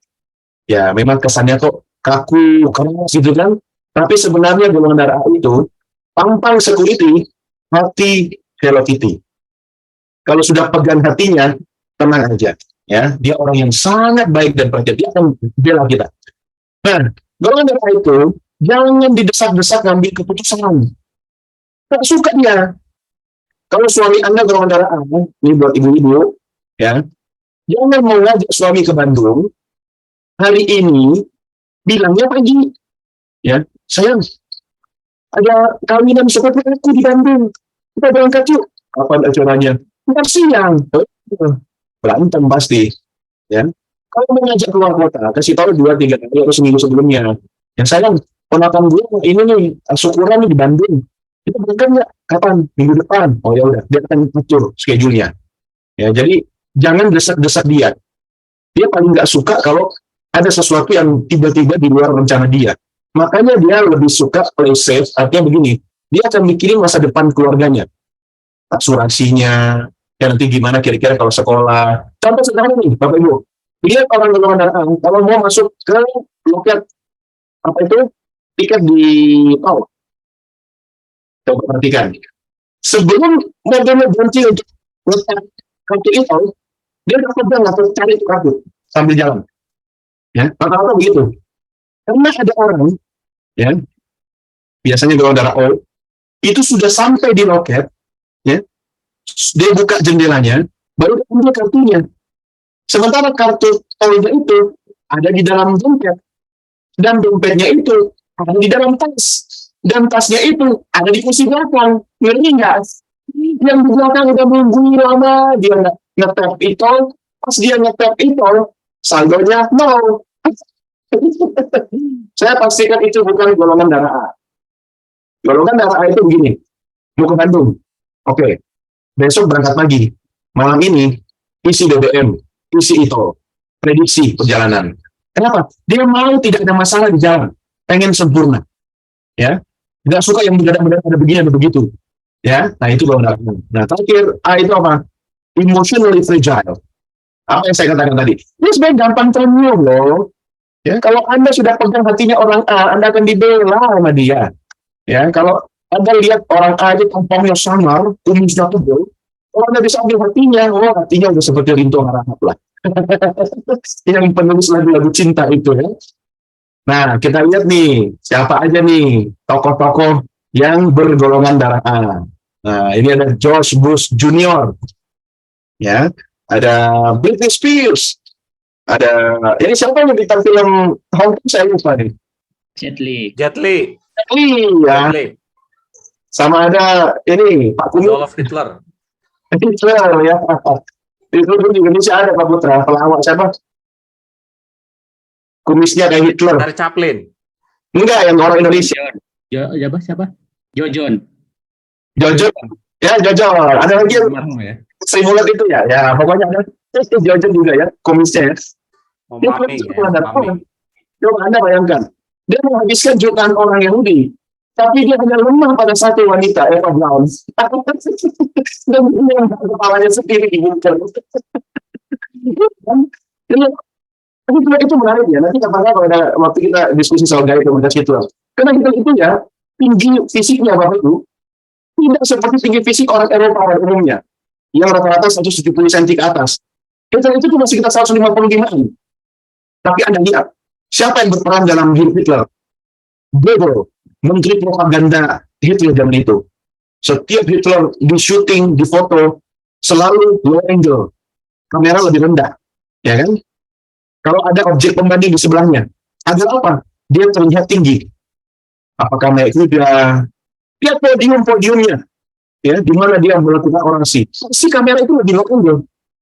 Ya, memang kesannya kok kaku, keras gitu kan. Tapi sebenarnya golongan darah A itu, tampang security, hati Hello Kitty. Kalau sudah pegang hatinya, tenang aja. Ya, dia orang yang sangat baik dan perhatian. Dia akan bela kita. Nah, golongan darah itu jangan didesak-desak ngambil keputusan. Tak suka dia. Kalau suami Anda golongan darah A, ini buat ibu-ibu, ya, jangan mau ngajak suami ke Bandung hari ini, bilangnya pagi, ya, sayang, ada kawinan seperti aku di Bandung. Kita berangkat yuk. Kapan acaranya? Ntar siang. Berantem pasti. Ya. Kalau mengajak keluar kota, kasih tahu 2-3 kali atau seminggu sebelumnya. Yang sayang, ponakan gue ini nih, syukuran nih di Bandung. Kita berangkat nggak? Kapan? Minggu depan. Oh ya udah, dia akan atur schedule-nya. Ya, jadi jangan desak-desak dia. Dia paling nggak suka kalau ada sesuatu yang tiba-tiba di luar rencana dia. Makanya dia lebih suka play safe, artinya begini, dia akan mikirin masa depan keluarganya, asuransinya, ya nanti gimana kira-kira kalau sekolah. Contoh sederhana nih, Bapak Ibu, lihat orang golongan darah A, kalau mau masuk ke loket, apa itu, tiket di tol, coba perhatikan. Sebelum mobilnya berhenti untuk letak kartu itu, dia udah pegang atau cari itu kartu sambil jalan. Ya, rata-rata begitu. Karena ada orang, ya, biasanya golongan darah O, itu sudah sampai di loket, ya, dia buka jendelanya, baru dia ambil kartunya. Sementara kartu tolnya itu ada di dalam dompet, dan dompetnya itu ada di dalam tas, dan tasnya itu ada di kursi belakang. Ngerti nggak? Yang di belakang udah nunggu lama, dia nge-tap itu, pas dia nge-tap itu, saldonya nol. Saya pastikan itu bukan golongan darah A. Golongan darah A itu begini, mau ke Bandung, oke, besok berangkat pagi, malam ini isi BBM, isi itu, prediksi perjalanan. Kenapa? Dia mau tidak ada masalah di jalan, pengen sempurna, ya, nggak suka yang mendadak-mendadak ada begini ada begitu, ya. Nah itu golongan darah A. Nah terakhir A itu apa? Emotionally fragile. Apa yang saya katakan tadi? Ini sebenarnya gampang ternyuh loh. Ya, kalau Anda sudah pegang hatinya orang A, Anda akan dibela sama dia. Ya, kalau Anda lihat orang A itu tampangnya samar, kumisnya tebal, kalau Anda bisa ambil hatinya, oh hatinya udah seperti Rinto Harahap lah. Yang penulis lagu-lagu cinta itu ya. Nah, kita lihat nih, siapa aja nih tokoh-tokoh yang bergolongan darah A. Nah, ini ada George Bush Junior, ya, ada Britney Spears, ada ini siapa yang bintang film Hong Kong saya lupa nih. Jet Li. Iya. Sama ada ini Pak Kumis. Adolf Hitler. Hitler ya. Itu di Indonesia ada Pak Putra, pelawak siapa? Kumisnya kayak Hitler. Charlie Chaplin. Enggak, yang orang Indonesia. Siapa? Jojon. Jojo. Ya, Jojo. Ada lagi yang Sri Mulat itu ya. Ya, pokoknya ada Jojo juga ya, kumisnya ya. Mami. Coba Anda bayangkan, dia menghabiskan jutaan orang Yahudi, tapi dia hanya lemah pada satu wanita, Eva Braun. Dan dia yang kepalanya sendiri dibungkar. Itu menarik ya. Nanti kapan-kapan kalau ada waktu kita diskusi soal gaya komunikasi itu. Karena Hitler itu ya, tinggi fisiknya Bapak itu, tidak seperti tinggi fisik orang Eropa pada umumnya, yang rata-rata 170 cm ke atas. Hitler itu cuma sekitar 155. Tapi Anda lihat, siapa yang berperan dalam hidup Hitler? Goebbels, menteri propaganda Hitler zaman itu. Setiap Hitler di syuting, di foto, selalu low angle. Kamera lebih rendah. Ya kan? Kalau ada objek pembanding di sebelahnya, agar apa? Dia terlihat tinggi. Apakah naik kuda? Lihat podiumnya. Ya, di mana dia melakukan orasi. Si kamera itu lebih low angle.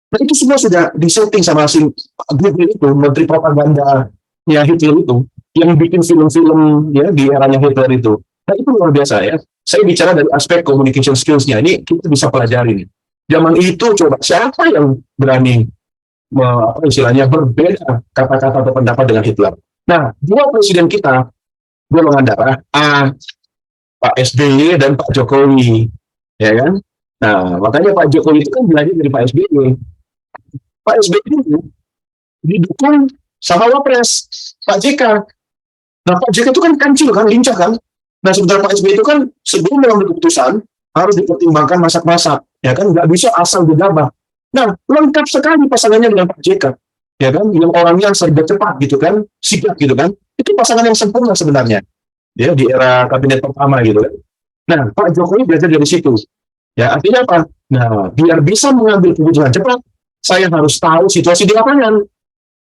Nah, itu semua sudah disetting sama si Goebbels itu, menteri propaganda ya Hitler itu, yang bikin film-film ya di eranya Hitler itu. Nah itu luar biasa ya. Saya bicara dari aspek communication skills-nya. Ini kita bisa pelajari nih. Zaman itu coba siapa yang berani istilahnya berbeda kata-kata atau pendapat dengan Hitler. Nah, dua presiden kita golongan darah A, Pak SBY dan Pak Jokowi, ya kan? Nah, makanya Pak Jokowi itu kan belajar dari Pak SBY. Pak SBY itu didukung sama Wapres Pak JK. Nah, Pak JK itu kan kancil kan, lincah kan. Nah, sebentar Pak SBY itu kan sebelum mengambil keputusan harus dipertimbangkan masak-masak, ya kan, nggak bisa asal gegabah. Nah, lengkap sekali pasangannya dengan Pak JK, ya kan, yang orangnya serba cepat gitu kan, sigap gitu kan. Itu pasangan yang sempurna sebenarnya, ya di era kabinet pertama gitu kan. Nah, Pak Jokowi belajar dari situ. Ya, artinya apa? Nah, biar bisa mengambil keputusan cepat, saya harus tahu situasi di lapangan.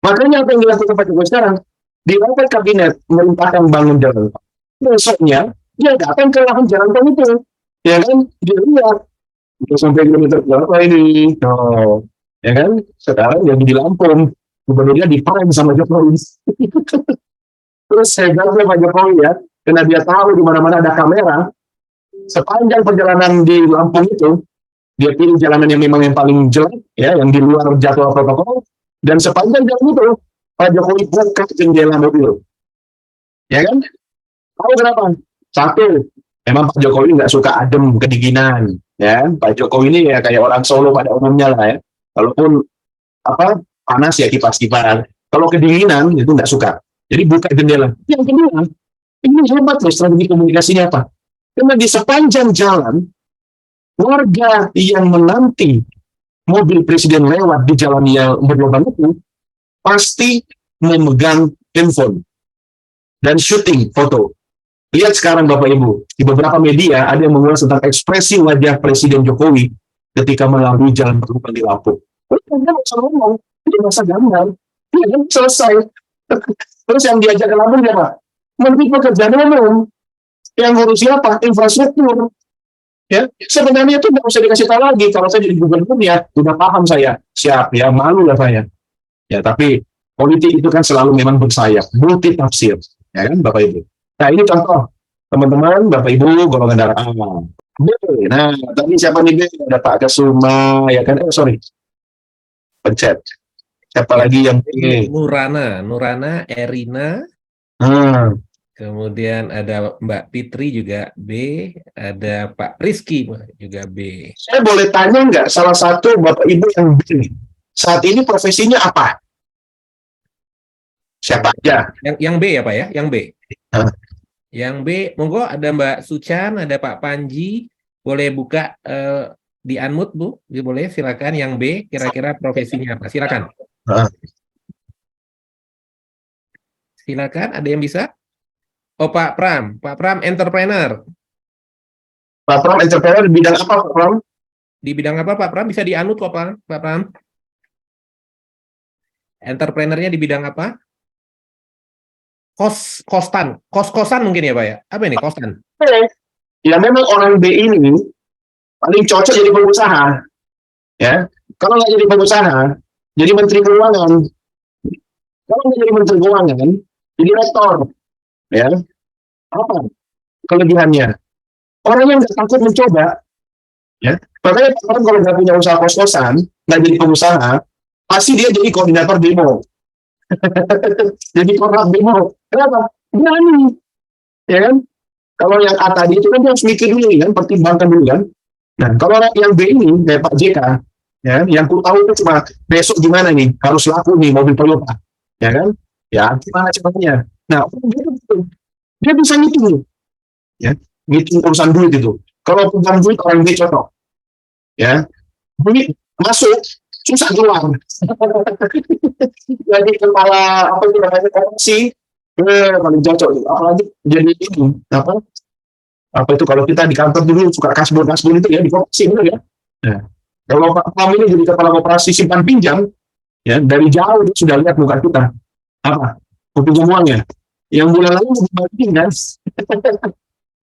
Makanya apa yang dilakukan Pak Jokowi sekarang? Di rapat kabinet merintahkan bangun jalan tol. Besoknya dia datang ke lahan jalan tol itu, ya kan? Dia lihat udah sampai kilometer berapa ini, oh, ya kan? Sekarang yang di Lampung, gubernurnya dipareng sama Jokowi. Terus hebatnya Pak Jokowi ya, karena dia tahu di mana-mana ada kamera. Sepanjang perjalanan di Lampung itu, dia pilih jalanan yang memang yang paling jelek, ya, yang di luar jadwal protokol, dan sepanjang jalan itu, Pak Jokowi buka jendela mobil. Ya kan? Tahu kenapa? Satu, memang Pak Jokowi nggak suka adem, kedinginan. Ya, Pak Jokowi ini ya kayak orang Solo pada umumnya lah ya. Kalaupun apa panas ya kipas-kipas. Kalau kedinginan itu nggak suka. Jadi buka jendela. Yang kedua, ini hebat loh strategi komunikasinya apa? Karena di sepanjang jalan, warga yang menanti mobil presiden lewat di jalan yang berlubang itu pasti memegang handphone dan syuting foto. Lihat sekarang Bapak Ibu, di beberapa media ada yang mengulas tentang ekspresi wajah Presiden Jokowi ketika melalui jalan terbuka di Lampung. Anda nggak usah ngomong, itu masa gambar. Iya kan selesai. Terus yang diajak ke Lampung siapa? Menteri Pekerjaan Umum. Yang ngurus siapa? Infrastruktur. Ya, sebenarnya itu nggak usah dikasih tahu lagi. Kalau saya jadi gubernur ya, udah paham saya. Siap ya, malu lah saya. Ya, tapi politik itu kan selalu memang bersayap, multi tafsir. Ya kan, Bapak Ibu. Nah, ini contoh. Teman-teman, Bapak Ibu, golongan darah A. B. Nah, tadi siapa nih B? Ada Pak Kasuma, ya kan? Sorry. Pencet. Siapa lagi yang B? Nurana, Erina, kemudian ada Mbak Fitri juga B, ada Pak Rizky juga B. Saya boleh tanya nggak salah satu Bapak Ibu yang B nih? Saat ini profesinya apa? Siapa aja? Yang B ya Pak ya? Yang B. Hah? Yang B, monggo ada Mbak Sucan, ada Pak Panji, boleh buka di unmute Bu, boleh silakan. Yang B kira-kira profesinya apa? Silakan. Silakan, ada yang bisa? Oh Pak Pram entrepreneur. Pak Pram entrepreneur di bidang apa Pak Pram? Di bidang apa Pak Pram? Bisa di unmute kok Pak Pram. Entrepreneurnya di bidang apa? Kos-kosan mungkin ya Pak ya? Apa ini kosan? Ya memang orang B ini paling cocok jadi pengusaha. Ya, kalau nggak jadi pengusaha, jadi menteri keuangan. Kalau nggak jadi menteri keuangan, jadi rektor. Ya, apa kelebihannya? Orang yang nggak takut mencoba, ya. Makanya orang kalau nggak punya usaha kos-kosan, nggak jadi pengusaha, pasti dia jadi koordinator demo. Jadi koordinator demo. Kenapa? Berani. Ya kan? Kalau yang A tadi itu kan dia harus mikir dulu kan, pertimbangkan dulu kan. Nah, kalau yang B ini kayak Pak JK, ya, yang ku tahu itu cuma besok gimana nih, harus laku nih mobil Toyota, ya kan? Ya, gimana caranya? Nah, dia bisa ngitung, ya, ngitung urusan duit itu. Kalau pegang duit orang B cocok, ya, duit masuk susah keluar. Jadi kepala apa itu namanya korupsi, paling cocok. Apalagi jadi ini apa itu kalau kita di kantor dulu suka kasbon itu ya di korupsi benar ya. Nah, kalau Pak Pram ini jadi kepala koperasi simpan pinjam, ya dari jauh dia sudah lihat muka kita apa pinjam uangnya. Yang bulan lalu dibanding kan,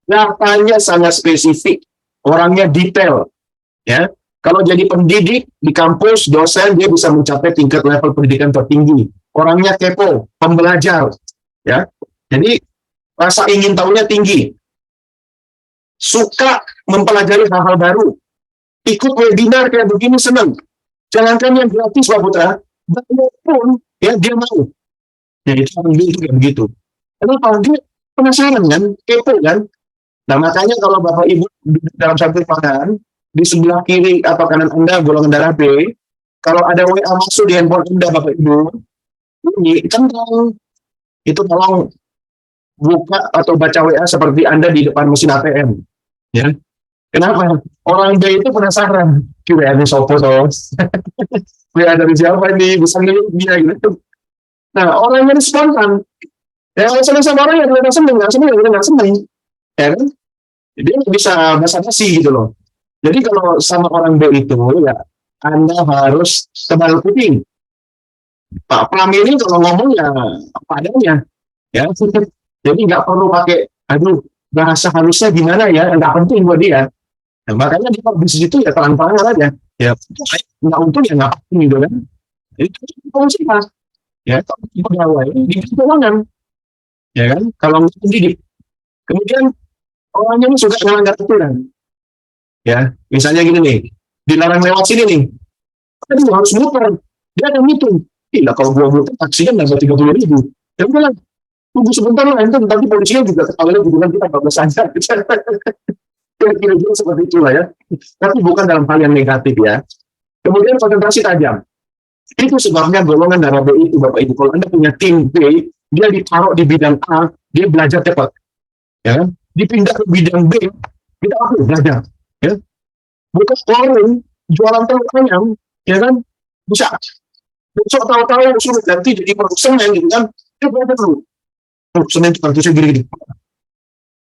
datanya sangat spesifik, orangnya detail, ya. Kalau jadi pendidik di kampus, dosen, dia bisa mencapai tingkat level pendidikan tertinggi. Orangnya kepo, pembelajar. Ya, jadi rasa ingin tahunya tinggi. Suka mempelajari hal-hal baru. Ikut webinar kayak begini senang. Jangankan yang gratis, Pak Putra. Banyak pun, ya dia mau. Ya itu orang itu kayak begitu. Kenapa? Dia penasaran kan, kepo kan. Nah makanya kalau Bapak Ibu dalam satu ruangan, di sebelah kiri atau kanan Anda golongan darah B, kalau ada WA masuk di handphone Anda Bapak Ibu, bunyi centang. Itu tolong buka atau baca WA seperti Anda di depan mesin ATM. Ya. Kenapa? Orang B itu penasaran. WA ini sopo tos. WA dari siapa ini? Bisa ngeluh dia gitu. Nah, orang yang spontan. Ya, kalau senang sama orang yang senang, nggak senang. Ya kan? Dia nggak bisa basa-basi gitu loh. Jadi kalau sama orang B itu ya Anda harus tebal kuping. Pak Pram ini kalau ngomong ya apa adanya, ya. Jadi nggak perlu pakai, aduh bahasa halusnya gimana ya, nggak penting buat dia. Nah, makanya di bisnis itu ya terang-terangan aja. Ya nggak untung ya nggak penting gitu kan. Jadi itu pengusaha, ya pegawai di keuangan, ya kan. Kalau pendidik, kemudian orangnya ini suka melanggar aturan. Ya, misalnya gini nih, dilarang lewat sini nih, aduh harus muter, dia ada ngitung, gila kalau gua muter taksi kan nggak 30.000, ya udah lah, tunggu sebentar lah, itu nanti polisinya juga ketahuan juga kita bagus saja, kira-kira seperti itulah ya, tapi bukan dalam hal yang negatif ya. Kemudian konsentrasi tajam, itu sebabnya golongan darah B itu Bapak Ibu, kalau Anda punya tim B, dia ditaruh di bidang A, dia belajar cepat, ya kan, dipindah ke bidang B, kita belajar. Ya, bukan warung jualan telur ayam, ya kan, bisa besok tahu-tahu suruh ganti jadi produk semen gitu kan, dia belajar dulu produk semen itu kartusnya gini-gini.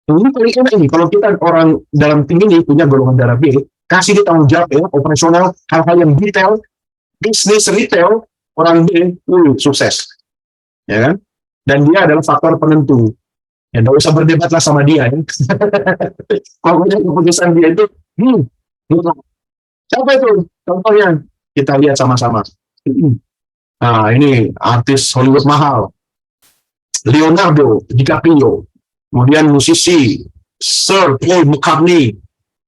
Ini paling enak ini kalau kita orang dalam tim ini punya golongan darah B, kasih dia tanggung jawab ya, operasional, hal-hal yang detail, bisnis retail, orang B, sukses. Ya kan? Dan dia adalah faktor penentu. Ya, nggak usah berdebatlah sama dia. Ya. Pokoknya keputusan dia itu, mutlak. Siapa itu? Contohnya, kita lihat sama-sama. Nah, ini artis Hollywood mahal. Leonardo DiCaprio. Kemudian musisi Sir Paul McCartney.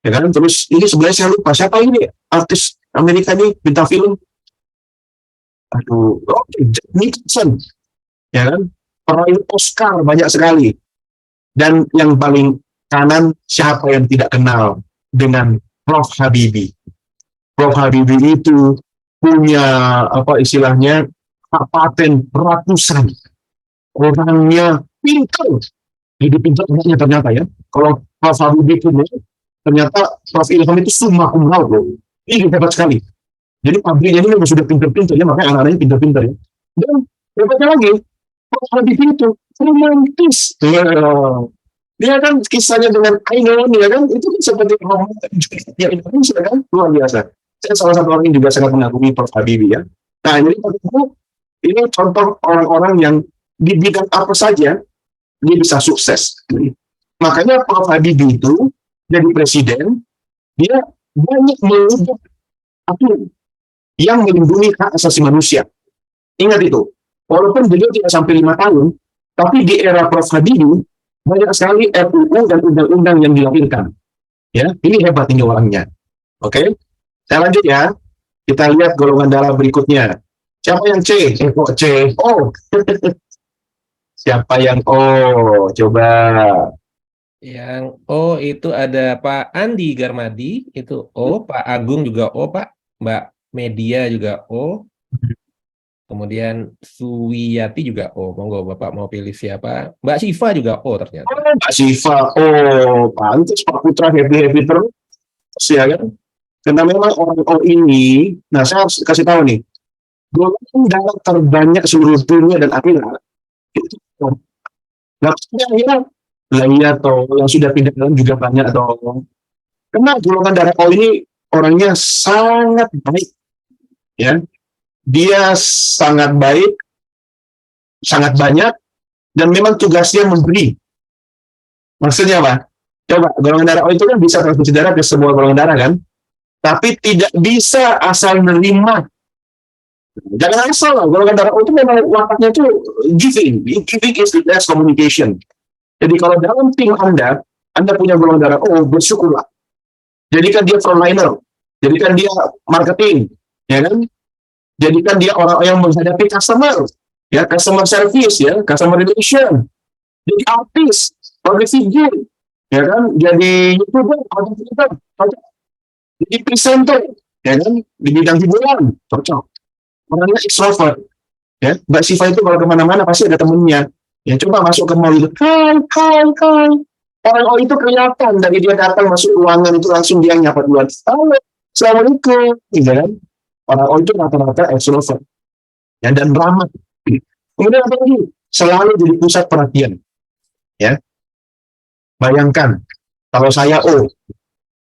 Ya kan? Terus ini sebenarnya saya lupa siapa ini artis Amerika ini bintang film. Aduh, Jack Nicholson. Ya kan? Peraih Oscar banyak sekali. Dan yang paling kanan siapa yang tidak kenal dengan Prof Habibie. Prof Habibie itu punya apa istilahnya paten ratusan. Orangnya pintar. Jadi pintar orangnya ternyata ya. Kalau Prof Habibie punya ternyata Prof Ilham itu summa cum laude loh. Ini hebat sekali. Jadi pabriknya ini sudah pintar-pintar ya, makanya anak-anaknya pintar-pintar ya. Dan hebatnya lagi, Prof Habibie itu romantis. Dia kan kisahnya dengan Ainun ya kan, itu kan seperti romantis ya Indonesia kan, luar biasa. Saya salah satu orang yang juga sangat mengagumi Prof Habibie ya. Nah jadi ini contoh orang-orang yang di bidang apa saja dia bisa sukses. Makanya Prof Habibie itu jadi presiden, dia banyak mengubah aturan yang melindungi hak asasi manusia. Ingat itu, walaupun beliau tidak sampai 5 tahun, tapi di era Prof Habibie banyak sekali RUU dan undang-undang yang dilahirkan. Ya, ini hebat ini orangnya. Oke, saya lanjut ya. Kita lihat golongan darah berikutnya. Siapa yang C? Kok C? O. Siapa yang O? Coba. Yang O itu ada Pak Andi Garmadi, itu O, Pak Agung juga O, Pak, Mbak Media juga O, kemudian Suwiyati juga O. Monggo Bapak mau pilih siapa? Mbak Siva juga O ternyata. Mbak Siva, pantas Pak Putra happy terus ya kan? Karena memang orang O ini, nah saya harus kasih tahu nih, golongan darah terbanyak seluruh dunia dan akhirat itu. Nah, akhirnya lah iya toh, yang sudah pindah dalam juga banyak toh. Karena golongan darah O ini orangnya sangat baik, ya. Dia sangat baik, sangat banyak, dan memang tugasnya memberi. Maksudnya apa? Coba, golongan darah O itu kan bisa transfusi darah ke semua golongan darah kan? Tapi tidak bisa asal menerima. Jangan asal lah, golongan darah O itu memang wataknya itu giving. Giving is the best communication. Jadi kalau dalam tim Anda punya golongan darah O, bersyukurlah. Jadikan dia frontliner, jadikan dia marketing, ya kan? Jadikan dia orang yang menghadapi customer, ya customer service, ya customer relation. Jadi artis, public figure, ya kan? Jadi YouTuber, jadi presenter, ya kan? Di bidang hiburan, cocok. Orangnya extrovert, ya. Mbak Siva itu kalau kemana-mana pasti ada temennya. Ya coba masuk ke mall itu, hai. Orang O itu kelihatan dari dia datang masuk ruangan itu langsung dia nyapa duluan. Halo, assalamualaikum, gitu kan? Orang O itu rata-rata extrovert, ya, dan ramah. Kemudian apa lagi? Selalu jadi pusat perhatian, ya. Bayangkan kalau saya O,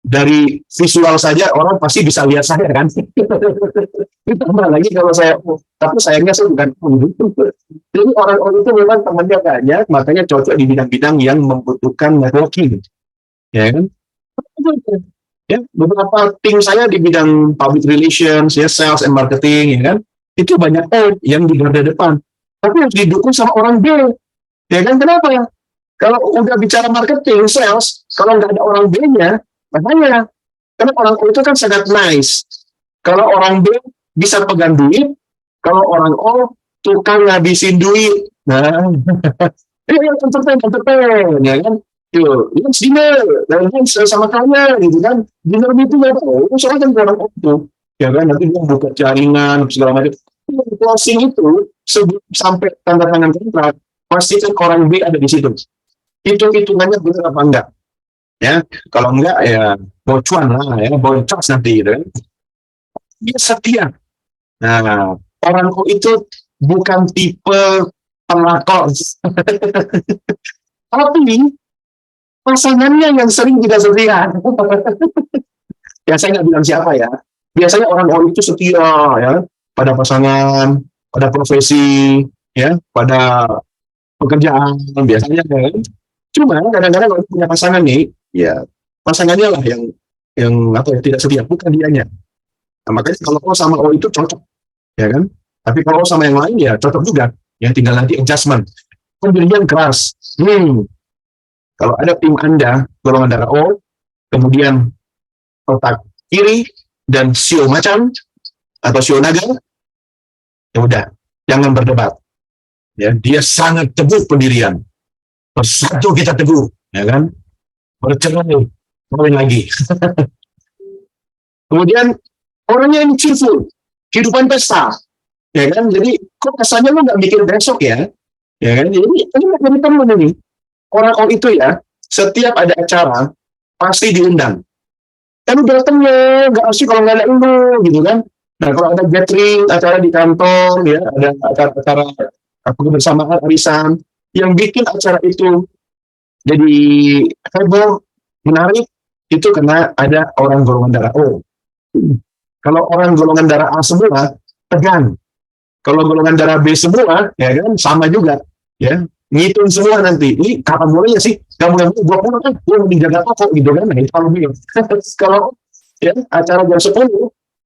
dari visual saja orang pasti bisa lihat saya kan. Ditambah lagi kalau saya O, tapi sayangnya saya bukan O. Jadi orang O itu memang temannya banyak, makanya cocok di bidang-bidang yang membutuhkan networking, ya kan? Ya, beberapa tim saya di bidang public relations, ya sales and marketing, ya kan? Itu banyak O yang di garda depan, tapi harus didukung sama orang B, ya kan? Kenapa? Kalau udah bicara marketing, sales, kalau nggak ada orang B-nya, makanya, karena orang O itu kan sangat nice. Kalau orang B bisa pegang duit, kalau orang O tukang ngabisin duit. Nah, ya entertain, ya kan? Yuk, dinner, dan kan sama kalian, gitu kan? Dinner itu nggak tahu, soalnya kan orang O itu, ya kan? Nanti dia buka jaringan, segala macam. Closing itu sebelum sampai tanda tangan kontrak, pastikan orang B ada di situ. Hitung-hitungannya benar apa enggak? Ya, kalau enggak ya bocuan lah ya, boncos nanti gitu kan. Dia setia. Nah, orang O itu bukan tipe pelakor. Tapi pasangannya yang sering tidak setia. Ya saya nggak bilang siapa ya. Biasanya orang O itu setia ya pada pasangan, pada profesi, ya, pada pekerjaan biasanya kan. Cuma kadang-kadang kalau punya pasangan nih, ya pasangannya lah yang apa ya tidak setia, bukan dianya. Nah, makanya kalau O sama O itu cocok, ya kan. Tapi kalau O sama yang lain ya cocok juga. Ya tinggal nanti adjustment. Pendirian keras. Kalau ada tim Anda golongan darah O, kemudian otak kiri dan sio macan atau sio naga, ya udah, jangan berdebat. Ya, dia sangat teguh pendirian. Bersatu kita teguh, ya kan? Bercerai, kawin lagi. Kemudian orangnya ini cheerful, kehidupan pesta, ya kan? Jadi kok kesannya lo nggak mikir besok ya, ya kan? Jadi ini jadi temen ini. Orang itu ya, setiap ada acara pasti diundang. Kan udah datangnya, nggak asik kalau nggak ada lu, gitu kan? Nah kalau ada gathering, acara di kantor, ya ada acara-acara kebersamaan arisan, yang bikin acara itu jadi heboh, menarik, itu karena ada orang golongan darah O. Kalau orang golongan darah A semua, tegang. Kalau golongan darah B semua, ya kan, sama juga. Ya, ngitung semua nanti. Ini kapan mulainya sih? Kamu yang gue pulang kan, gue mau dijaga toko gitu kan. Nah, itu kalau B. Kalau ya, acara jam 10,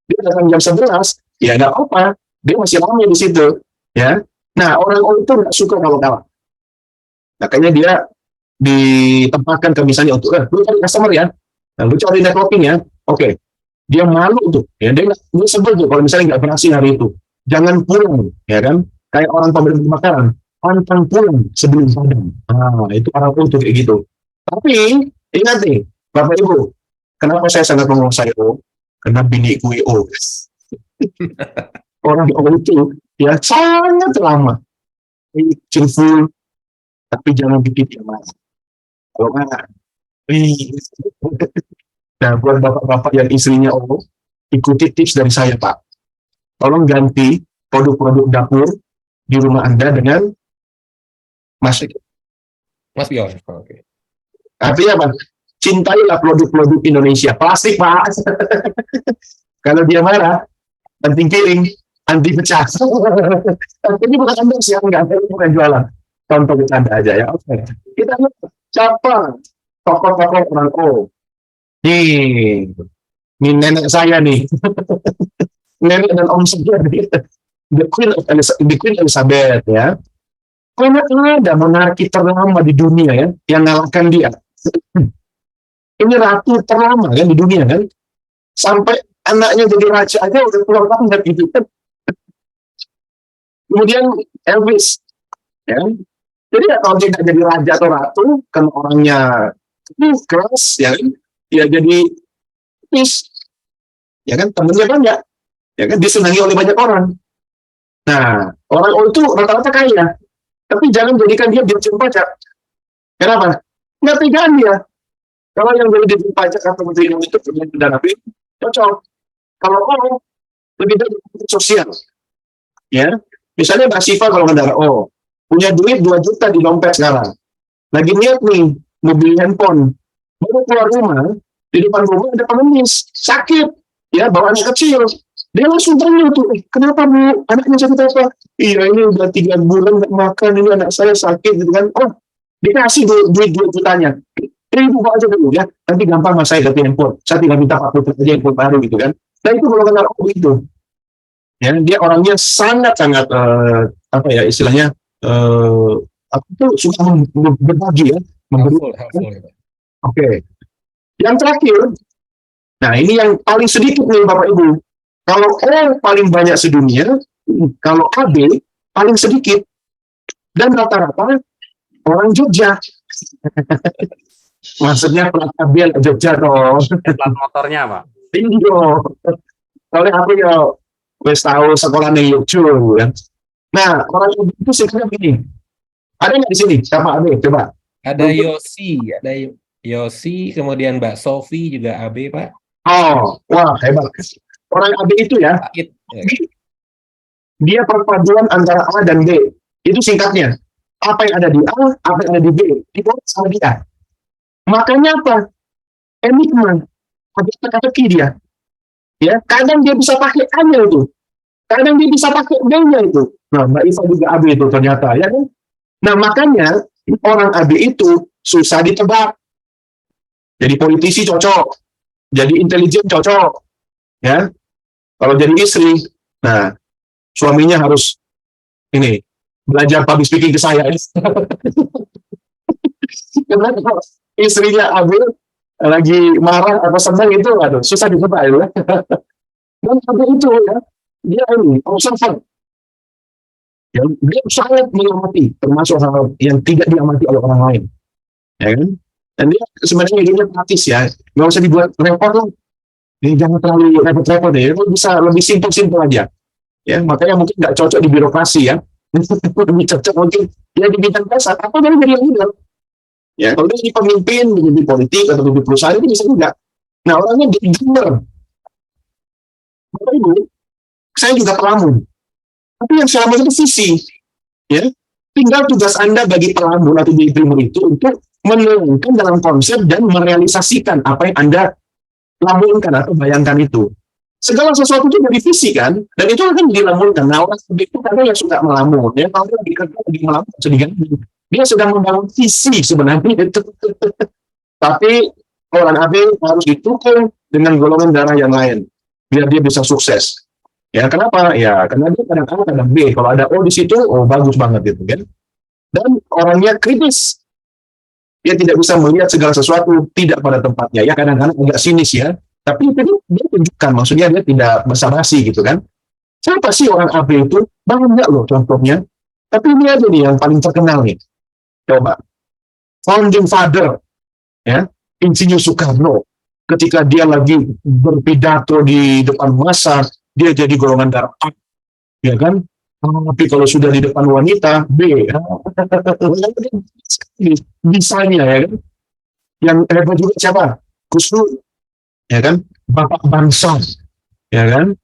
dia datang jam 11, ya nggak apa-apa. Dia masih lama di situ. Ya. Nah, orang itu nggak suka kalau kalah. Makanya dia ditempatkan ke misalnya untuk, lu cari customer ya, nah, lu cari networking ya, oke. Dia malu tuh, ya dia sebel tuh kalau misalnya nggak berhasil hari itu. Jangan pulang, ya kan? Kayak orang pembeli kebakaran, pantang pulang sebelum padam. Nah, itu orang untuk kayak gitu. Tapi ingat nih, Bapak Ibu, kenapa saya sangat menguasai O? Karena bini gue O. Orang O itu ya sangat lama, cheerful, tapi jangan bikin dia marah. Kalau marah, nah buat bapak-bapak yang istrinya O, ikuti tips dari saya Pak. Tolong ganti produk-produk dapur di rumah Anda dengan Mas Pion. Oke. Artinya apa? Cintailah produk-produk Indonesia. Plastik Pak. Kalau dia marah, penting piring, anti pecah. Ini bukan Anda sih, enggak, ini bukan jualan. Contoh bercanda aja ya. Oke. Kita lihat siapa tokoh-tokoh orang O. Nih, ini nenek saya nih. Nenek dan om saya nih. The Queen Elizabeth ya. Karena ada monarki terlama di dunia ya, yang ngalahkan dia. Ini ratu terlama kan di dunia kan. Sampai anaknya jadi raja aja udah keluar banget gitu kan. Kemudian Elvis ya. Jadi kalau dia jadi raja atau ratu, kan orangnya keras ya kan. Ya jadi peace, ya kan, temennya banyak, ya kan, disenangi oleh banyak orang. Nah, orang itu rata-rata kaya, tapi jangan jadikan dia dirjen pajak. Kenapa? Nggak tegaan dia. Kalau yang jadi dirjen pajak atau menteri itu punya dana B, cocok. Kalau orang lebih dari sosial, ya, misalnya Mbak Siva kalau darah O, punya duit 2 juta di dompet sekarang, lagi niat nih, mau beli handphone, baru keluar rumah, di depan rumah ada pengemis, sakit, ya, bawa anak kecil. Dia langsung tanya tuh, kenapa Bu? Anaknya sakit apa? Iya, ini udah 3 bulan nggak makan, ini anak saya sakit, gitu kan. Oh, dikasih duit 2 jutanya. Ini buka aja dulu ya, nanti gampang mas saya ganti handphone. Saya tinggal minta Pak Putri aja handphone baru gitu kan. Nah itu kalau kenal itu. Ya, dia orangnya sangat-sangat, apa ya istilahnya, aku tuh suka berbagi ya. Helpful. Oke. Yang terakhir, nah ini yang paling sedikit nih Bapak Ibu. Kalau O paling banyak sedunia, kalau AB paling sedikit. Dan rata-rata orang Jogja. Maksudnya plat AB Jogja dong. Plat motornya Pak? Iya. Oleh aku ya, wes tahu sekolah nih Yogyo kan. Nah, orang itu singkatnya begini. Ada nggak di sini? Siapa AB? Coba. Ada Yosi, kemudian Mbak Sofi juga AB, Pak. Oh, wah hebat. Orang AB itu ya, dia perpaduan antara A dan B. Itu singkatnya. Apa yang ada di A, apa yang ada di B, dibawa sama dia. Makanya apa? Enigma. agak teka-teki dia. Ya, kadang dia bisa pakai A-nya itu, kadang dia bisa pakai B-nya itu. Nah, Mbak Iva juga AB itu ternyata, ya kan? Nah, makanya orang AB itu susah ditebak. Jadi politisi cocok, jadi intelijen cocok, ya. Kalau jadi istri, nah suaminya harus ini belajar public speaking ke saya. Karena kalau istrinya AB lagi marah atau senang itu, aduh, susah ditebak itu. Dan AB itu ya, dia ini observer. Ya, dia sangat mengamati, termasuk hal yang tidak diamati oleh orang lain, ya kan? Dan dia sebenarnya hidupnya praktis ya, nggak usah dibuat repot lah. Ini jangan terlalu repot-repot deh, itu bisa lebih simpel-simpel aja. Ya, makanya mungkin nggak cocok di birokrasi ya. Lebih cocok mungkin ya di bidang dasar, apa dari leader. Ya, kalau dia jadi pemimpin, di politik atau di perusahaan itu bisa juga. Nah, orangnya jadi dreamer. Bapak Ibu, saya juga pelamun. Tapi yang saya maksud itu visi. Ya, tinggal tugas Anda bagi pelamun atau di dreamer itu untuk menuangkan dalam konsep dan merealisasikan apa yang Anda lamunkan atau bayangkan itu. Segala sesuatu itu dari visi kan, dan itu akan dilamunkan. Nah, orang seperti itu karena yang suka melamun, ya kalau lagi kerja lagi melamun, sedih, dia sedang membangun visi sebenarnya itu. Tapi orang AB harus didukung dengan golongan darah yang lain biar dia bisa sukses. Ya kenapa? Ya karena dia kadang A, kadang B. Kalau ada O di situ, oh bagus banget gitu kan. Dan orangnya kritis. Dia tidak bisa melihat segala sesuatu tidak pada tempatnya. Ya kadang-kadang agak sinis ya. Tapi itu dia tunjukkan, maksudnya dia tidak basa-basi gitu kan. Siapa sih orang AB itu? Banyak loh contohnya. Tapi ini aja nih yang paling terkenal nih. Coba. Founding Father, ya, Insinyur Soekarno. Ketika dia lagi berpidato di depan massa, dia jadi golongan darah A, ya kan? Tapi kalau sudah di depan wanita, B. Bisanya, ya kan? Yang hebat juga siapa? Gus Dur, ya kan? Bapak bangsa, ya kan?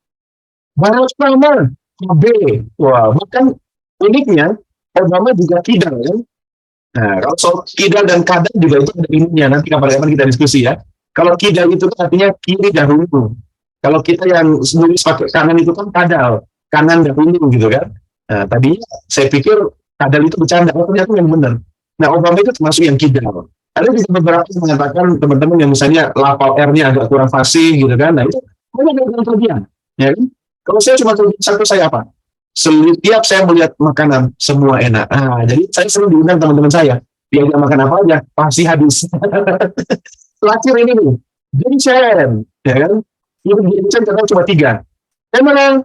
Barack Obama, B. Wah, bahkan uniknya, Obama juga kidal, kan? Nah, kalau soal kidal dan kadal juga itu ada ilmunya. Nanti kapan-kapan kita diskusi ya. Kalau kidal itu artinya kiri dahulu. Kalau kita yang nulis pakai kanan itu kan kadal, kanan dahulu gitu kan. Nah, tadinya saya pikir kadal itu bercanda, ternyata yang benar. Nah, Obama itu termasuk yang kidal. Ada juga beberapa yang mengatakan teman-teman yang misalnya lafal R-nya agak kurang fasih gitu kan. Nah, itu ada kelebihan. Ya kan? Kalau saya cuma satu, saya apa? Setiap saya melihat makanan semua enak. Jadi saya selalu diundang teman-teman saya. Dia makan apa aja pasti habis. Terakhir ini nih, Vincent, ya kan? Ini Vincent karena cuma 3. Saya menang.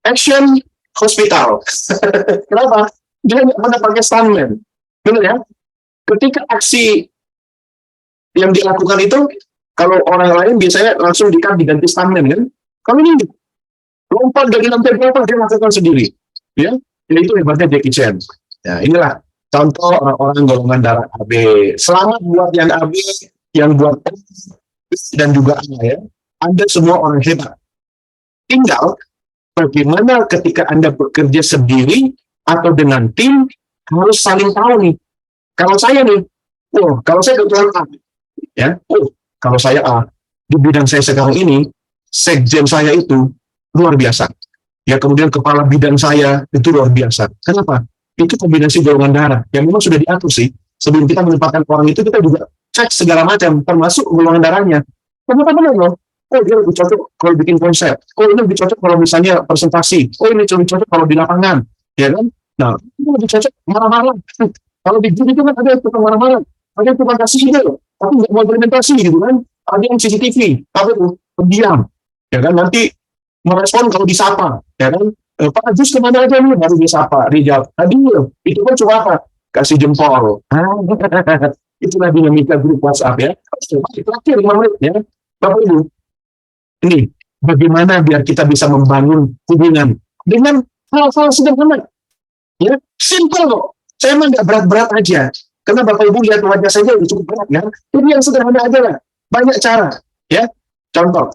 Action Hospital. Kenapa? Dia nggak pernah pakai stuntman. Benar ya? Ketika aksi yang dilakukan itu, kalau orang lain biasanya langsung diganti stuntman kan? Kalau ini lompat dari lantai berapa dia lakukan sendiri, ya itu hebatnya Jackie Chan. Ya inilah contoh orang-orang golongan darah AB. Selamat buat yang AB, yang buat dan juga A ya. Anda semua orang hebat. Tinggal bagaimana ketika Anda bekerja sendiri atau dengan tim harus saling tahu nih. Kalau saya nih, kalau saya kebetulan A, ya, kalau saya A di bidang saya sekarang ini, sekjen saya itu luar biasa. Ya, kemudian kepala bidang saya itu luar biasa. Kenapa? Itu kombinasi golongan darah yang memang sudah diatur sih. Sebelum kita menempatkan orang itu, kita juga cek segala macam, termasuk golongan darahnya. Ternyata benar loh. Dia lebih cocok kalau bikin konsep. Ini lebih cocok kalau misalnya presentasi. Ini lebih cocok kalau di lapangan. Ya kan? Nah, ini lebih cocok marah-marah. Kalau di gym itu kan ada yang tukang marah-marah. Ada yang tukang kasih ide. Tapi nggak mau implementasi gitu kan. Ada yang CCTV. Apa itu? Pendiam. Ya kan? Nanti merespon kalau disapa, ya kan? Pak Agus kemana aja nih? Baru disapa, dijawab. Tadi itu kan cuma apa? Kasih jempol. Itulah dinamika grup WhatsApp ya. Terakhir 5 menit ya. Bapak Ibu, ini bagaimana biar kita bisa membangun hubungan dengan hal-hal sederhana. Ya, simple kok. Saya mah nggak berat-berat aja. Karena Bapak Ibu lihat wajah saya udah cukup berat ya. Jadi yang sederhana aja lah. Banyak cara. Ya, contoh.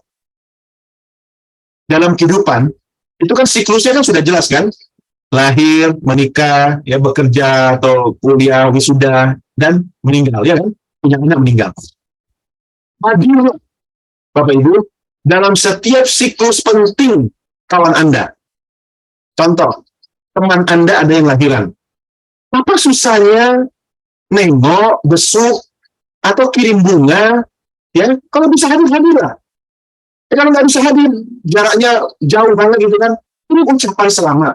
Dalam kehidupan, itu kan siklusnya kan sudah jelas kan? Lahir, menikah, ya bekerja atau kuliah, wisuda, dan meninggal, ya kan? Punya anak meninggal. Bapak Ibu, dalam setiap siklus penting kawan Anda. Contoh, teman Anda ada yang lahiran. Apa susahnya nengok, besuk, atau kirim bunga, ya? Kalau bisa hadir-hadirlah. Kalau nggak bisa hadir, jaraknya jauh banget gitu kan, ini ucapan selamat.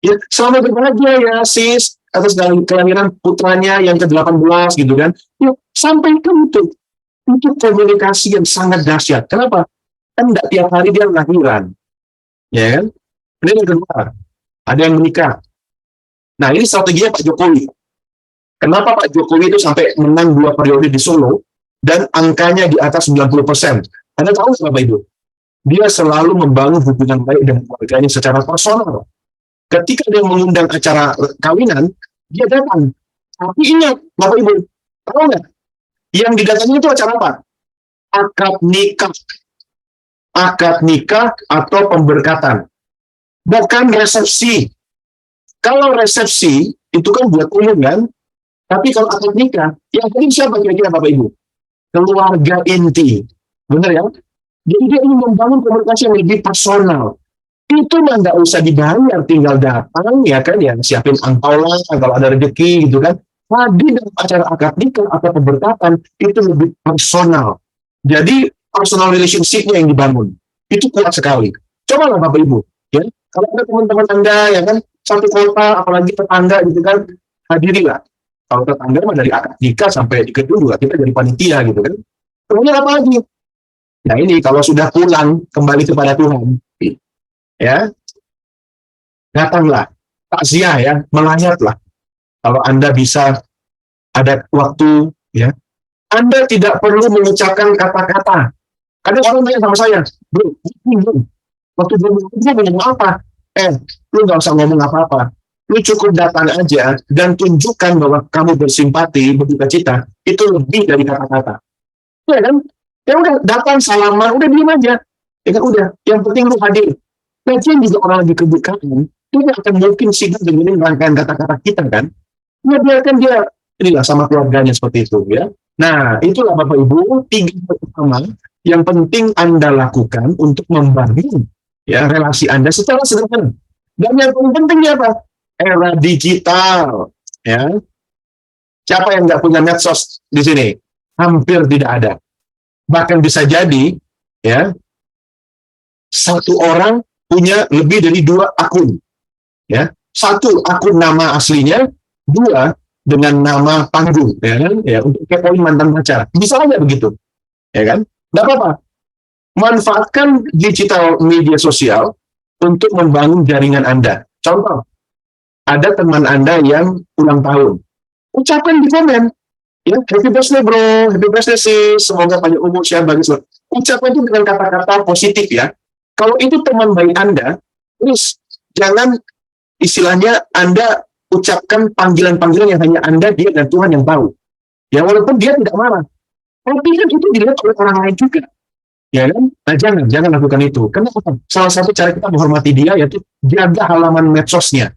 Ya, selamat berbahagia ya sis, atas kelahiran putranya yang ke-18 gitu kan. Ya, sampaikan itu. Itu komunikasi yang sangat dahsyat. Kenapa? Kan nggak tiap hari dia lahiran. Ya kan? Ini yang kedua, ada yang menikah. Nah, ini strateginya Pak Jokowi. Kenapa Pak Jokowi itu sampai menang 2 periode di Solo, dan angkanya di atas 90%. Anda tahu Bapak Ibu? Dia selalu membangun hubungan baik dengan keluarganya secara personal. Ketika dia mengundang acara kawinan, dia datang. Tapi ingat, Bapak Ibu, tahu nggak? Yang didatangi itu acara apa? Akad nikah. Akad nikah atau pemberkatan. Bukan resepsi. Kalau resepsi, itu kan buat umum kan? Tapi kalau akad nikah, yang penting siapa kira-kira Bapak Ibu? Keluarga inti. Benar ya? Jadi dia ingin membangun komunikasi yang lebih personal. Itu mah nggak usah dibayar, tinggal datang, ya kan, ya siapin angpau lah, kalau ada rezeki gitu kan. Hadir dalam acara akad nikah atau pemberkatan, itu lebih personal. Jadi, personal relationship-nya yang dibangun. Itu kuat sekali. Cobalah Bapak Ibu, ya. Kalau ada teman-teman Anda, ya kan, satu kota, apalagi tetangga gitu kan, hadirilah. Kalau tetangga mah dari akad nikah sampai di gedung juga, kita jadi panitia gitu kan. Kemudian apa lagi? Nah ini, kalau sudah pulang, kembali kepada Tuhan, ya, datanglah, takziah ya, melayatlah. Kalau Anda bisa ada waktu, ya, Anda tidak perlu mengucapkan kata-kata. Kadang orang tanya sama saya, bro, waktu belum ngomong apa? Lu nggak usah ngomong apa-apa. Lu cukup datang aja dan tunjukkan bahwa kamu bersimpati, berduka cita, itu lebih dari kata-kata. Ya kan? Ya udah, datang salaman, udah diam aja. Ya kan udah, yang penting lu hadir. Lagian juga orang lagi kebukaan, dia akan mungkin sibuk dengerin rangkaian kata-kata kita kan. Ya biarkan dia inilah sama keluarganya seperti itu ya. Nah, itulah Bapak Ibu 3 pertama yang penting Anda lakukan untuk membangun ya relasi Anda secara sederhana. Dan yang paling pentingnya apa? Era digital ya. Siapa yang nggak punya medsos di sini? Hampir tidak ada. Bahkan bisa jadi ya satu orang punya lebih dari 2 akun ya. 1 akun nama aslinya, 2 dengan nama panggung ya kan, ya untuk kepoin mantan pacar. Bisa aja begitu. Ya kan? Enggak apa-apa. Manfaatkan digital media sosial untuk membangun jaringan Anda. Contoh, ada teman Anda yang ulang tahun. Ucapkan di komen, ya, happy birthday bro, happy birthday sis, semoga panjang umur, sehat, bagus. Ucapkan itu dengan kata-kata positif ya. Kalau itu teman baik Anda, terus jangan istilahnya Anda ucapkan panggilan-panggilan yang hanya Anda, dia, dan Tuhan yang tahu. Ya walaupun dia tidak marah. Tapi kan itu dilihat oleh orang lain juga. Ya kan? Nah jangan lakukan itu. Kenapa? Salah satu cara kita menghormati dia yaitu jaga halaman medsosnya.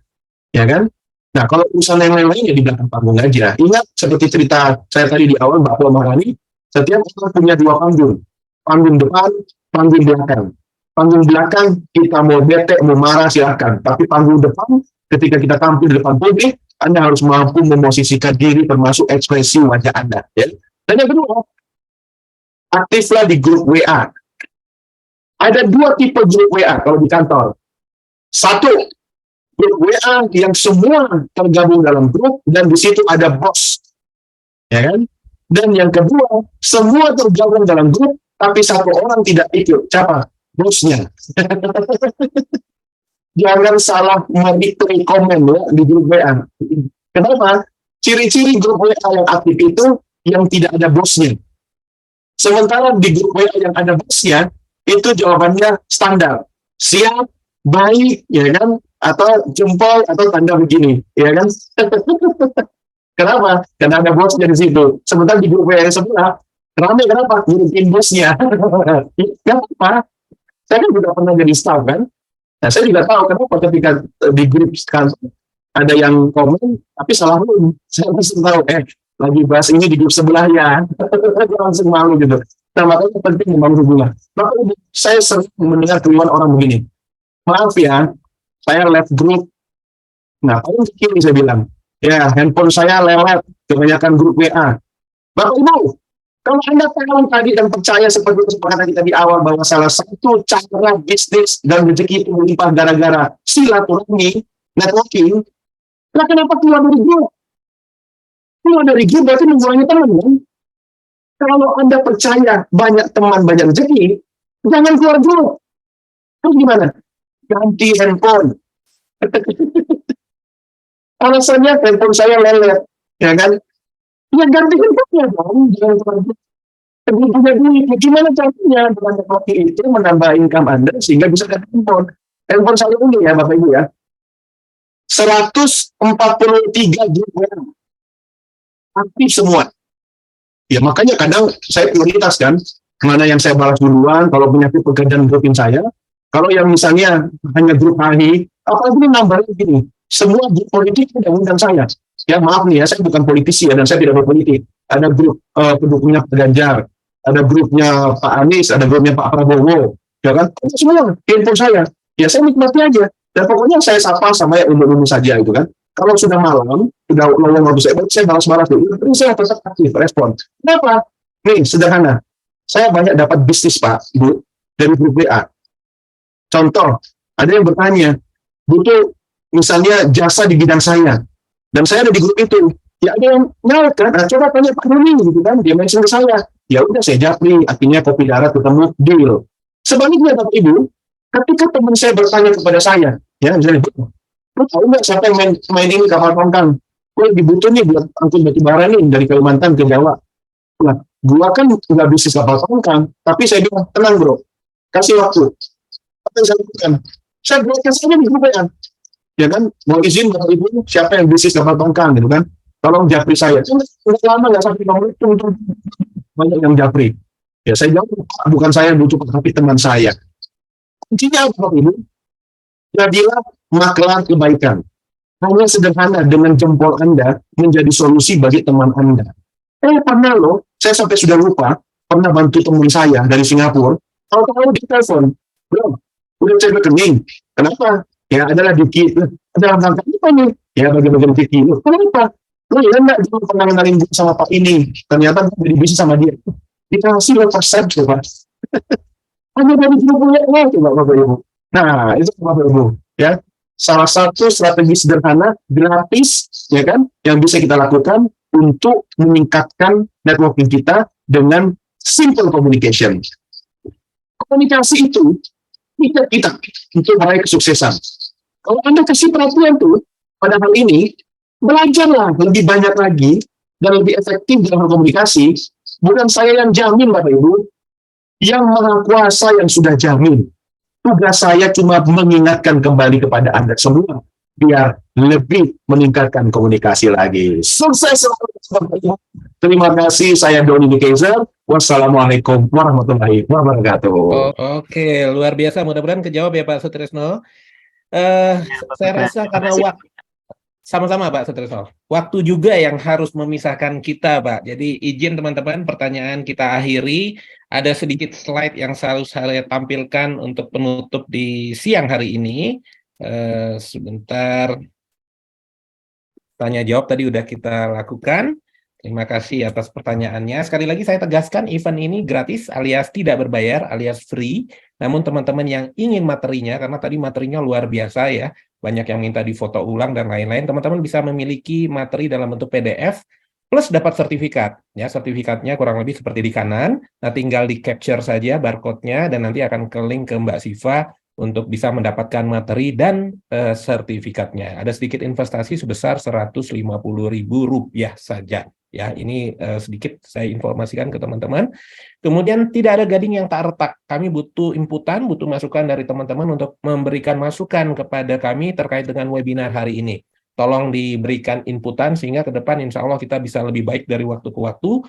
Ya kan? Nah kalau urusan yang lain-lain ya di belakang panggung aja. Ingat seperti cerita saya tadi di awal Mbak Puan Maharani, setiap orang punya 2 panggung. Panggung depan, panggung belakang. Panggung belakang kita mau bete, mau marah silahkan. Tapi panggung depan, ketika kita tampil di depan publik, Anda harus mampu memosisikan diri termasuk ekspresi wajah Anda. Ya? Dan yang kedua, aktiflah di grup WA. Ada 2 tipe grup WA kalau di kantor. 1, grup WA yang semua tergabung dalam grup dan di situ ada bos. Ya kan? Dan yang kedua, semua tergabung dalam grup tapi 1 orang tidak ikut. Siapa? Bosnya. Jangan salah mendikte komen ya di grup WA. Kenapa? Ciri-ciri grup WA yang aktif itu yang tidak ada bosnya. Sementara di grup WA yang ada bosnya, itu jawabannya standar. Siap, baik, ya kan? Atau jempol, atau tanda begini, ya kan? Kenapa? Karena ada bosnya di situ. Sementara di grup WA yang sebelah, ramai kenapa? Ngirim bosnya. Gak apa-apa. Saya kan juga pernah jadi staff kan. Nah, saya juga tahu kenapa ketika di grup kan ada yang komen, tapi salah room. Saya langsung tahu, lagi bahas ini di grup sebelahnya. Dia langsung malu gitu. Nah, makanya penting membangun hubungan. Makanya saya sering mendengar keluhan orang begini. Maaf ya, saya left grup. Nah, paling kiri saya bilang, ya handphone saya lewat kebanyakan grup WA. Bapak Ibu, kalau Anda tahu tadi dan percaya seperti kesepakatan kita di awal bahwa salah satu cara bisnis dan rezeki itu melimpah gara-gara silaturahmi, networking, nah kenapa keluar dari grup? Keluar dari grup berarti mengurangi teman, kan? Kalau Anda percaya banyak teman, banyak rezeki, jangan keluar grup. Terus gimana? Ganti handphone. Alasannya handphone saya lelet, ya kan? Ya ganti handphone dong, jangan keluar grup. Punya duit, gimana caranya dengan teknologi itu menambah income Anda sehingga bisa ganti handphone. Handphone saya ini ya Bapak Ibu ya, 143 GB aktif semua. Ya makanya kadang saya prioritas kan, mana yang saya balas duluan, kalau punya pekerjaan grupin saya, kalau yang misalnya hanya grup HI, apalagi ini nambahnya gini, semua grup politik udah undang saya. Ya maaf nih ya, saya bukan politisi ya, dan saya tidak berpolitik. Ada grup pendukungnya Pak Ganjar, ada grupnya Pak Anies, ada grupnya Pak Prabowo, ya kan? Itu semua handphone saya. Ya saya nikmati aja. Dan pokoknya saya sapa sama yang umum-umum saja itu kan. Kalau sudah malam, sudah lowong waktu saya balas-balas dulu. Tapi saya tetap aktif respon. Kenapa? Nih sederhana. Saya banyak dapat bisnis Pak, Bu, dari grup WA. Contoh, ada yang bertanya, butuh misalnya jasa di bidang saya, dan saya ada di grup itu. Ya ada yang nyaut kan, nah, coba tanya Pak Doni gitu kan, dia mention ke saya. Ya udah saya japri, artinya kopi darat ketemu deal. Sebaliknya Bapak Ibu, ketika teman saya bertanya kepada saya, ya misalnya, lu tahu nggak siapa yang main ini kapal tongkang? Gue dibutuh nih buat angkut batu bara nih dari Kalimantan ke Jawa. Nah, gua kan nggak bisnis kapal tongkang, tapi saya bilang tenang bro, kasih waktu. Apa yang saya lakukan? Saya broadcast aja di grup ya kan, mau izin Bapak Ibu siapa yang bisnis kapal tongkang gitu kan, tolong japri saya. Udah lama nggak sampai nomor itu banyak yang japri. Ya saya jawab bukan saya yang butuh tapi teman saya. Kuncinya apa Bapak Ibu? Jadilah maklar kebaikan. Hanya sederhana dengan jempol Anda menjadi solusi bagi teman Anda. Pernah loh, saya sampai sudah lupa, pernah bantu teman saya dari Singapura, tahu-tahu di telepon, bro, udah cek rekening. Kenapa? Ya adalah dikit. Dalam rangka apa nih? Ya bagi-bagi dikit. Kenapa? Lo ya enggak dulu pernah kenalin sama Pak ini. Ternyata jadi bisnis sama dia. Dikasih lo persen coba. Hanya dari punya coba Bapak Ibu. Nah, itu Bapak Ibu. Ya, salah satu strategi sederhana, gratis, ya kan, yang bisa kita lakukan untuk meningkatkan networking kita dengan simple communication. Komunikasi itu kita untuk meraih kesuksesan. Kalau Anda kasih perhatian tuh pada hal ini, belajarlah lebih banyak lagi dan lebih efektif dalam berkomunikasi. Bukan saya yang jamin, Bapak Ibu, yang Maha Kuasa yang sudah jamin. Tugas saya cuma mengingatkan kembali kepada Anda semua biar lebih meningkatkan komunikasi lagi. Sukses selalu. Terima kasih, saya Doni Kaiser. Wassalamualaikum warahmatullahi wabarakatuh. Oke, luar biasa. Mudah-mudahan kejawab ya Pak Sutrisno. Saya rasa karena waktu sama-sama Pak Sutrisno. Waktu juga yang harus memisahkan kita, Pak. Jadi izin teman-teman, pertanyaan kita akhiri. Ada sedikit slide yang selalu saya tampilkan untuk penutup di siang hari ini. Sebentar. Tanya jawab tadi udah kita lakukan. Terima kasih atas pertanyaannya. Sekali lagi saya tegaskan, event ini gratis alias tidak berbayar alias free. Namun teman-teman yang ingin materinya, karena tadi materinya luar biasa ya, banyak yang minta difoto ulang dan lain-lain, teman-teman bisa memiliki materi dalam bentuk PDF plus dapat sertifikat. Ya, sertifikatnya kurang lebih seperti di kanan. Nah, tinggal di capture saja barcode-nya dan nanti akan ke link ke Mbak Siva untuk bisa mendapatkan materi dan sertifikatnya. Ada sedikit investasi sebesar Rp150.000 saja. Ya, ini sedikit saya informasikan ke teman-teman. Kemudian tidak ada gading yang tak retak. Kami butuh inputan, butuh masukan dari teman-teman untuk memberikan masukan kepada kami terkait dengan webinar hari ini. tolong diberikan inputan sehingga ke depan insya Allah kita bisa lebih baik dari waktu ke waktu.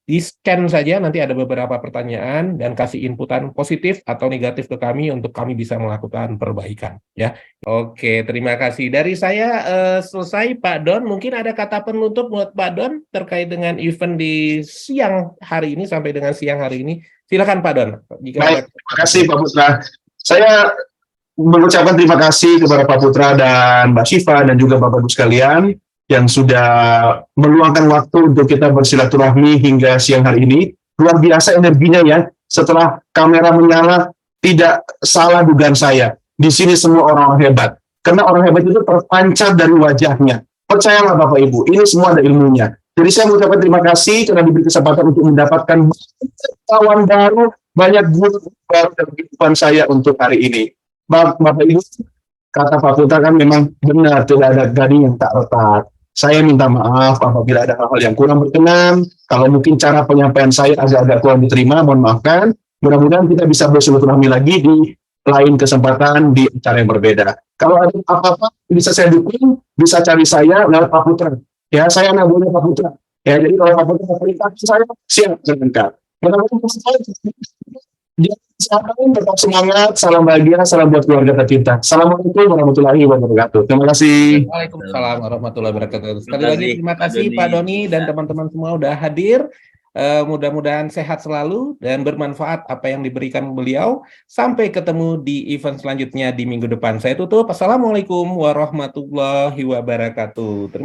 Di-scan saja, nanti ada beberapa pertanyaan dan kasih inputan positif atau negatif ke kami untuk kami bisa melakukan perbaikan. Ya, oke, terima kasih. Dari saya selesai, Pak Don. Mungkin ada kata penutup buat Pak Don terkait dengan event di siang hari ini sampai dengan siang hari ini. Silakan Pak Don. Baik, terima kasih Pak Putra. Saya mengucapkan terima kasih kepada Pak Putra dan Mbak Syifa dan juga Bapak Ibu sekalian yang sudah meluangkan waktu untuk kita bersilaturahmi hingga siang hari ini. Luar biasa energinya ya. Setelah kamera menyala, tidak salah dugaan saya. Di sini semua orang hebat. Karena orang hebat itu terpancar dari wajahnya. Percayalah Bapak Ibu, ini semua ada ilmunya. Jadi saya mengucapkan terima kasih karena diberi kesempatan untuk mendapatkan kawan baru, banyak guru baru dalam kehidupan saya untuk hari ini. Bapak Ibu, kata Pak Putra kan memang benar, tidak ada gading yang tak retak. Saya minta maaf apabila ada hal-hal yang kurang berkenan. Kalau mungkin cara penyampaian saya agak-agak kurang diterima, mohon maafkan. Mudah-mudahan kita bisa bersilaturahmi lagi di lain kesempatan di acara yang berbeda. Kalau ada apa-apa bisa saya dukung, bisa cari saya lewat Pak Putra. Ya, saya anak buahnya Pak Putra. Ya, jadi kalau Pak Putra perintah saya siap mendengar. Tetap semangat, salam bahagia, salam buat keluarga tercinta. Assalamualaikum warahmatullahi wabarakatuh. Terima kasih. Waalaikumsalam warahmatullahi wabarakatuh. Sekali lagi terima kasih Pak Doni dan teman-teman semua udah hadir. Mudah-mudahan sehat selalu dan bermanfaat apa yang diberikan beliau. Sampai ketemu di event selanjutnya di minggu depan. Saya tutup. Assalamualaikum warahmatullahi wabarakatuh. Terima